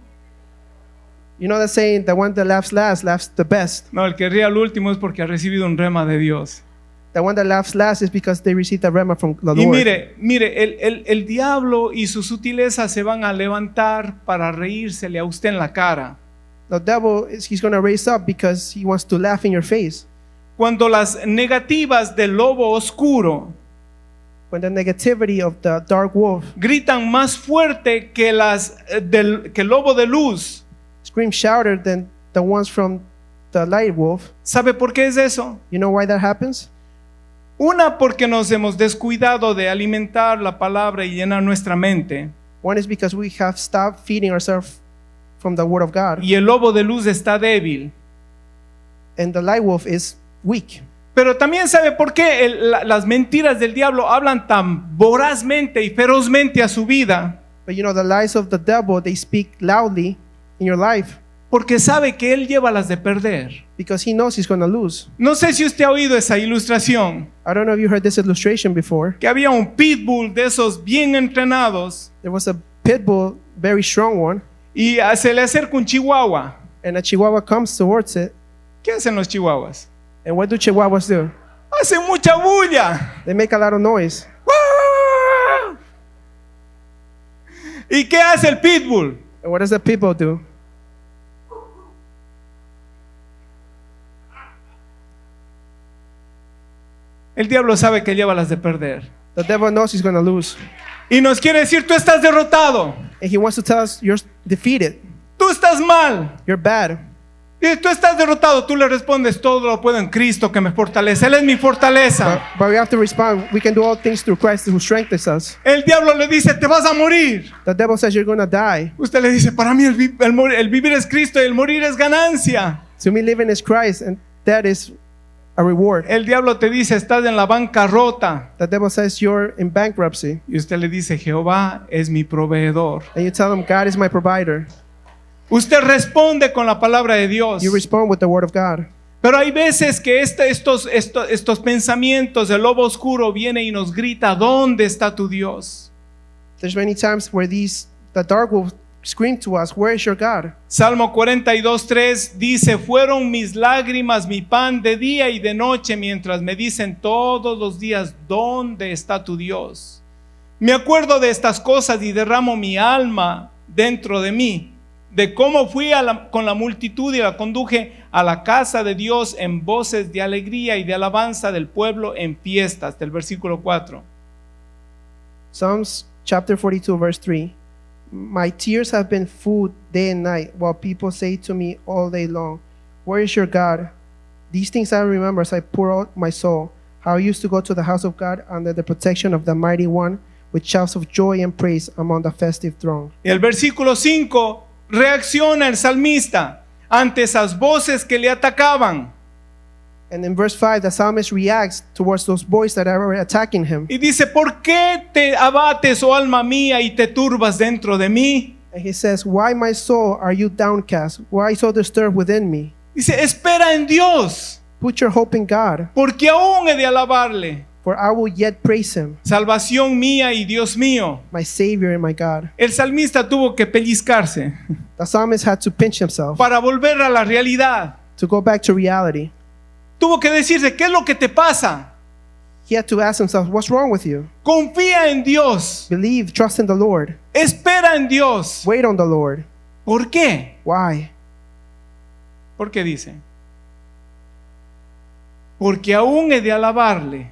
You know that saying, the one that laughs last laughs the best. No, el que ríe al último es porque ha recibido un rema de Dios. The one that laughs last is because they received the rema from the Y Lord. mire, el diablo y su sutileza se van a levantar para reírsele a usted en la cara. The devil, he's going to raise up because he wants to laugh in your face. Cuando las negativas del lobo oscuro when the negativity of the dark wolf gritan más fuerte que que el lobo de luz. scream shouter than the ones from the light wolf. ¿Sabe por qué es eso? You know why that happens? Una, porque nos hemos descuidado de alimentar la palabra y llenar nuestra mente. One is because we have stopped feeding ourselves from the word of God, Y el lobo de luz está débil. and the light wolf is weak. Pero también sabe por qué las mentiras del diablo hablan tan vorazmente y ferozmente a su vida. But you know, the lies of the devil, they speak loudly in your life Porque sabe que él lleva las de perder. because he knows he's going to lose. No sé si usted ha oído esa ilustración. I don't know if you heard this illustration before. Que había un pitbull de esos bien entrenados There was a pit bull, very strong one, y se le acerca un chihuahua. and a chihuahua comes towards it. ¿Qué hacen los chihuahuas? And what do chihuahuas do? Hacen mucha bulla. They make a lot of noise. ¿Y qué hace el pitbull? And what does the pit bull do? El diablo sabe que lleva las de perder. The devil knows he's going to lose. Y nos quiere decir, tú estás derrotado. And he wants to tell us, you're defeated. Tú estás mal. You're bad. Y tú estás derrotado. Tú le respondes, todo lo puedo en Cristo que me fortalece. Él es mi fortaleza. But we have to respond. We can do all things through Christ who strengthens us. El diablo le dice, te vas a morir. The devil says you're going to die. Usted le dice, para mí el vivir es Cristo y el morir es ganancia. To me, living is Christ, and that is a reward. El diablo te dice, estás en la bancarrota. The devil says you're in bankruptcy, Y usted le dice, Jehová es mi proveedor. and you tell him, God is my provider. Usted responde con la palabra de Dios. You respond with the word of God. Pero hay veces que estos pensamientos del lobo oscuro viene y nos grita, ¿dónde está tu Dios? There's many times where the dark will scream to us, where is your God? Salmo 42:3 dice, fueron mis lágrimas mi pan de día y de noche, mientras me dicen todos los días, ¿dónde está tu Dios? Me acuerdo de estas cosas y derramo mi alma dentro de mí, de cómo fui con la multitud y la conduje a la casa de Dios en voces de alegría y de alabanza del pueblo en fiestas, del versículo 4. Psalms chapter 42, verse 3. My tears have been food day and night, while people say to me all day long, where is your God? These things I remember as I pour out my soul, how I used to go to the house of God under the protection of the Mighty One, with shouts of joy and praise among the festive throng. Y el versículo 5, reacciona el salmista ante esas voces que le atacaban. And in verse 5, the psalmist reacts towards those boys that are attacking him. Y dice, ¿por qué te abates, oh alma mía, y te turbas dentro de mí? And he says, why, my soul, are you downcast? Why so disturbed within me? Dice, espera en Dios, Put your hope in God, porque aún he de alabarle. for I will yet praise him, Salvación mía y Dios mío. my Savior and my God. El salmista tuvo que pellizcarse The psalmist had to pinch himself para volver a la realidad. to go back to reality. Tuvo que decirse, ¿qué es lo que te pasa? He had to ask himself, what's wrong with you? Confía en Dios. Believe, trust in the Lord. Espera en Dios. Wait on the Lord. ¿Por qué? Why? ¿Por qué dice? Porque aún he de alabarle.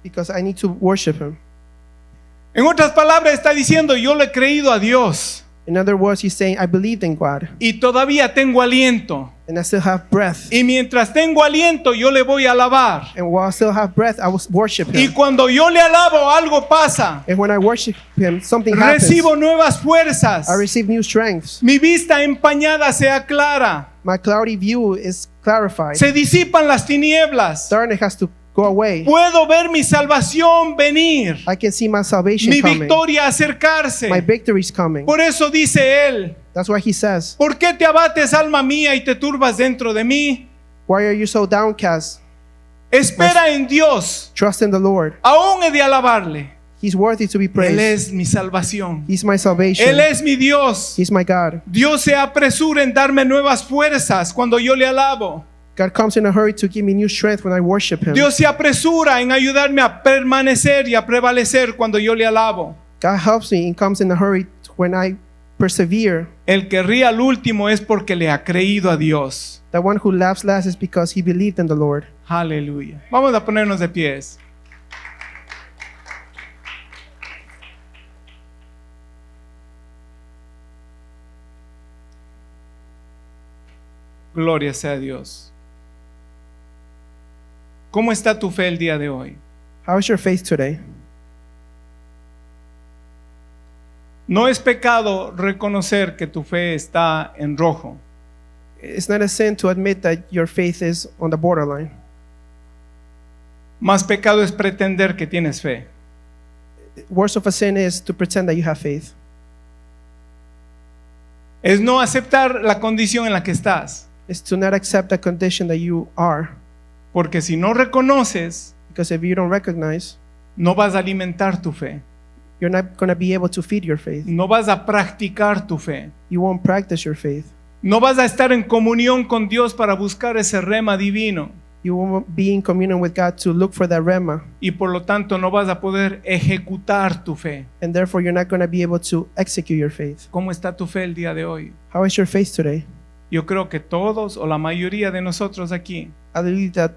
Because I need to worship him. En otras palabras está diciendo, yo le he creído a Dios In other words, he's saying, I believed in God, y todavía tengo aliento. and I still have breath. Y mientras tengo aliento, yo le voy a alabar. And while I still have breath, I will worship Y him. cuando yo le alabo, algo pasa. And when I worship him, something happens. Recibo nuevas fuerzas. I receive new strengths. Mi vista empañada se aclara. My cloudy view is clarified. Se disipan las tinieblas. Darkness has to go away. Puedo ver mi salvación venir. I can see my salvation Mi coming. victoria acercarse. My victory is coming. Por eso dice él, That's why he says, ¿por qué te abates, alma mía, y te turbas dentro de mí? why are you so downcast? Espera en Dios. Trust in the Lord. Aún he de alabarle. He's worthy to be Él praised. es mi salvación. He's my salvation. Él es mi Dios. He's my God. Dios se apresura en darme nuevas fuerzas cuando yo le alabo. God comes in a hurry to give me new strength when I worship him. Dios se apresura en ayudarme a permanecer y a prevalecer cuando yo le alabo. God helps me and comes in a hurry when I persevere. El que ríe al último es porque le ha creído a Dios. The one who laughs last is because he believed in the Lord. Aleluya. Vamos a ponernos de pies. Gloria sea a Dios. ¿Cómo está tu fe el día de hoy? How is your faith today? No es pecado reconocer que tu fe está en rojo. It's not a sin to admit that your faith is on the borderline. Más pecado es pretender que tienes fe. Worst of a sin is to pretend that you have faith. Es no aceptar la condición en la que estás. It's to not accept the condition that you are. Porque si no reconoces, Because if you don't recognize, no vas a alimentar tu fe. you're not going to be able to feed your faith. No vas a practicar tu fe. You won't practice your faith. No vas a estar en comunión con Dios para buscar ese rema divino. You won't be in communion with God to look for that rema. Y por lo tanto no vas a poder ejecutar tu fe. And therefore, you're not going to be able to execute your faith. ¿Cómo está tu fe el día de hoy? How is your faith today? Yo creo que todos o la mayoría de nosotros aquí I believe that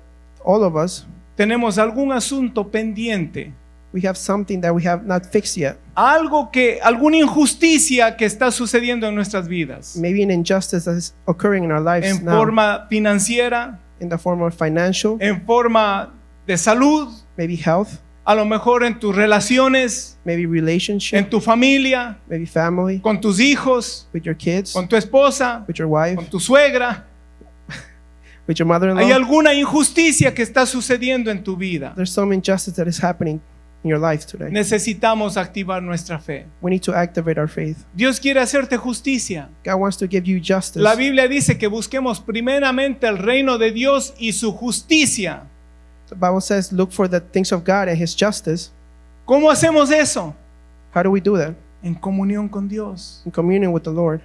all of us, tenemos algún asunto pendiente. we have something that we have not fixed yet. Alguna injusticia que está sucediendo en nuestras vidas. Maybe an injustice that is occurring in our lives En now, forma financiera, in the form of financial, en forma de salud, maybe health, a lo mejor en tus relaciones, maybe relationship, en tu familia, maybe family, con tus hijos, with your kids, con tu esposa, with your wife, con tu suegra. with your Hay mother-in-law. alguna injusticia que está sucediendo en tu vida. There's some injustice that is happening in your life today. Necesitamos activar nuestra fe. We need to activate our faith. Dios quiere hacerte justicia. God wants to give you justice. La Biblia dice que busquemos primeramente el reino de Dios y su justicia. The Bible says, look for the things of God and His justice. ¿Cómo hacemos eso? How do we do that? En comunión con Dios. In communion with the Lord.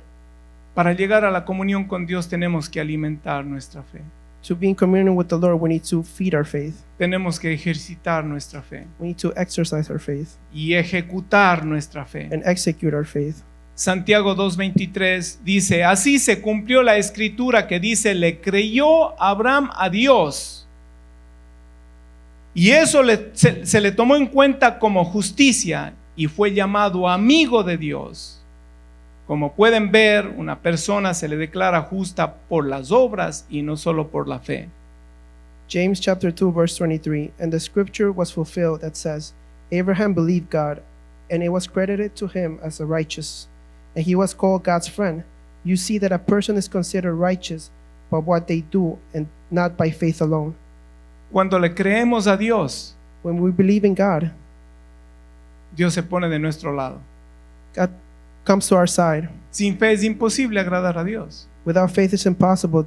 Para llegar a la comunión con Dios tenemos que alimentar nuestra fe. To be in communion with the Lord, we need to feed our faith. Tenemos que ejercitar nuestra fe We need to exercise our faith y ejecutar nuestra fe. and execute our faith. Santiago 2:23 dice, así se cumplió la escritura que dice, le creyó Abraham a Dios. Y eso se le tomó en cuenta como justicia y fue llamado amigo de Dios. Como pueden ver, una persona se le declara justa por las obras y no solo por la fe. James chapter 2 verse 23, and the scripture was fulfilled that says, Abraham believed God, and it was credited to him as a righteous, and he was called God's friend. You see that a person is considered righteous by what they do and not by faith alone. Cuando le creemos a Dios, When we believe in God, Dios se pone de nuestro lado. God comes to our side. Sin fe es imposible agradar a Dios. Without faith, it's impossible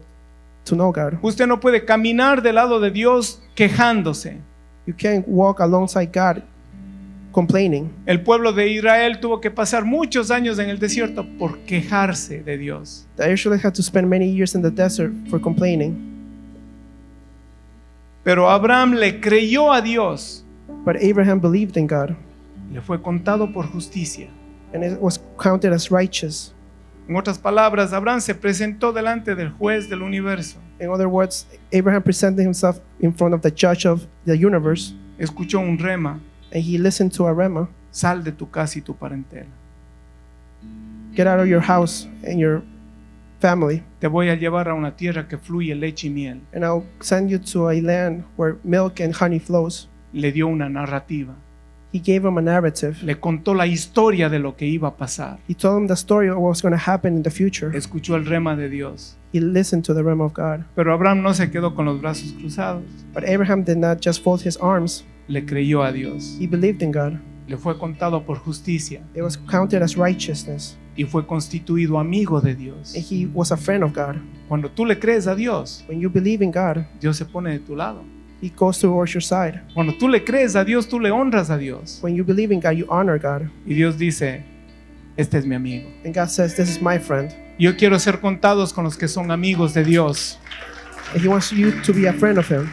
to know God. Usted no puede caminar del lado de Dios quejándose. You can't walk alongside God complaining. El pueblo de Israel tuvo que pasar muchos años en el desierto por quejarse de Dios. The Israelites had to spend many years in the desert for complaining. Pero Abraham le creyó a Dios. But Abraham believed in God, Le fue contado por justicia. and it was counted as righteous. En otras palabras, Abraham se presentó delante del juez del universo. In other words, Abraham presented himself in front of the judge of the universe, Escuchó un rema. and he listened to a rema. Sal de tu casa y tu parentela. Get out of your house and your family, Te voy a llevar a una tierra que fluye leche y miel. and I'll send you to a land where milk and honey flows. Le dio una narrativa. He gave him a narrative. Le contó la historia de lo que iba a pasar. He told him the story of what was going to happen in the future. Escuchó el rema de Dios. He listened to the rema of God. Pero Abraham no se quedó con los brazos cruzados. But Abraham did not just fold his arms. Le creyó a Dios. He believed in God. Le fue contado por justicia It was counted as righteousness, y fue constituido amigo de Dios. and he was a friend of God. Cuando tú le crees a Dios, When you believe in God, Dios se pone de tu lado. He goes towards your side. Cuando tú le crees a Dios, tú le honras a Dios. When you believe in God, you honor God. Y Dios dice, este es mi amigo. And God says, this is my friend. Yo quiero ser contados con los que son amigos de Dios. And He wants you to be a friend of Him.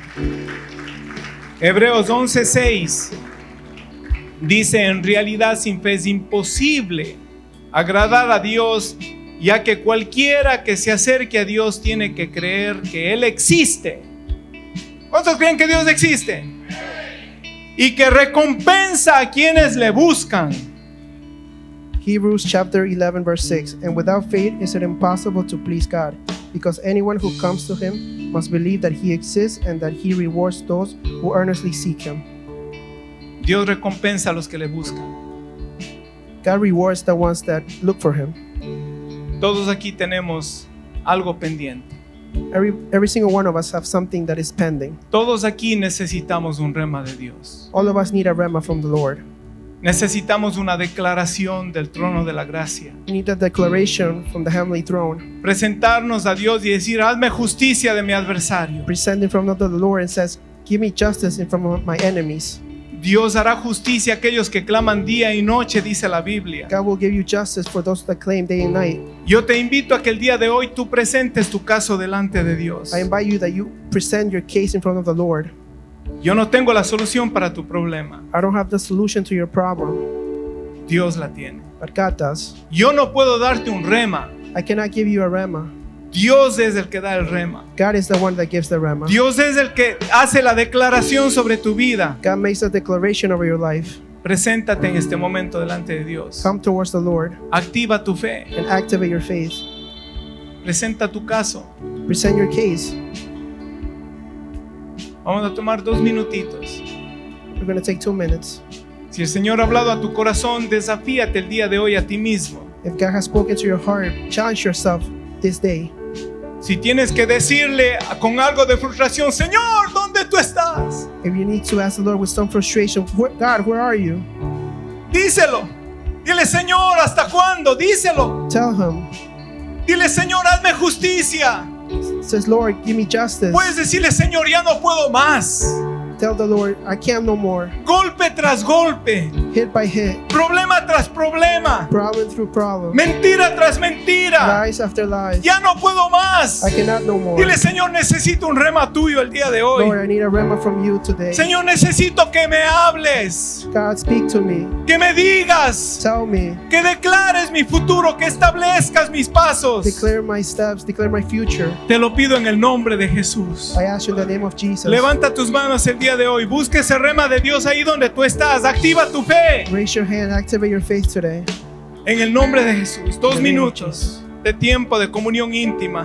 Hebreos 11:6 dice, en realidad sin fe es imposible agradar a Dios, ya que cualquiera que se acerque a Dios tiene que creer que Él existe. ¿Cuántos creen que Dios existe? Y que recompensa a quienes le buscan. Hebrews chapter 11 verse 6. And without faith is it impossible to please God. because anyone who comes to him must believe that he exists and that he rewards those who earnestly seek him. Dios recompensa a los que le buscan. God rewards the ones that look for him. Todos aquí tenemos algo pendiente. Every single one of us have something that is pending. Todos aquí necesitamos un rema de Dios. All of us need a rema from the Lord. Necesitamos una declaración del trono de la gracia. We need a declaration from the heavenly throne, Presentarnos a Dios y decir, hazme justicia de mi adversario. presenting from the Lord and says, give me justice in front of my enemies. Dios hará justicia a aquellos que claman día y noche, dice la Biblia. God will give you justice for those that claim day and night. Yo te invito a que el día de hoy tú presentes tu caso delante de Dios. I invite you that you present your case in front of the Lord. Yo no tengo la solución para tu problema. I don't have the solution to your problem, Dios la tiene. but God does. Yo no puedo darte un rema. I cannot give you a rema. Dios es el que da el rema. God is the one that gives the rema. Dios es el que hace la declaración sobre tu vida. God makes a declaration over your life. Preséntate en este momento delante de Dios. Come towards the Lord Activa tu fe. and activate your faith. Presenta tu caso. Present your case. Vamos a tomar 2 minutitos. We're going to take 2 minutes. Si el Señor ha hablado a tu corazón, desafíate el día de hoy a ti mismo. If God has spoken to your heart, challenge yourself this day. Si tienes que decirle con algo de frustración, Señor, ¿dónde tú estás? If you need to ask the Lord with some frustration, God, where are you? Díselo. Dile, Señor, ¿hasta cuándo? Díselo. Tell him. Dile, Señor, hazme justicia. Says, Lord, give me justice. Puedes decirle, Señor, ya no puedo más. Tell the Lord, I can't no more. Golpe tras golpe. Hit by hit. Problema tras problema. Problem through problem. Mentira tras mentira. Lies after lies. Ya no puedo más. I cannot no more. Dile, Señor, necesito un rema tuyo el día de hoy. Lord, I need a rema from you today. Señor, necesito que me hables, God, speak to me. que me digas, Tell me. que declares mi futuro, que establezcas mis pasos. Declare my steps. Declare my future. Te lo pido en el nombre de Jesús. I ask you in the name of Jesus. Levanta tus manos el día de hoy. Busca ese rema de Dios ahí donde tú estás. Activa tu fe. Raise your hand. Activate your faith today. En el nombre de Jesús. 2 In the name of minutos de tiempo de comunión íntima.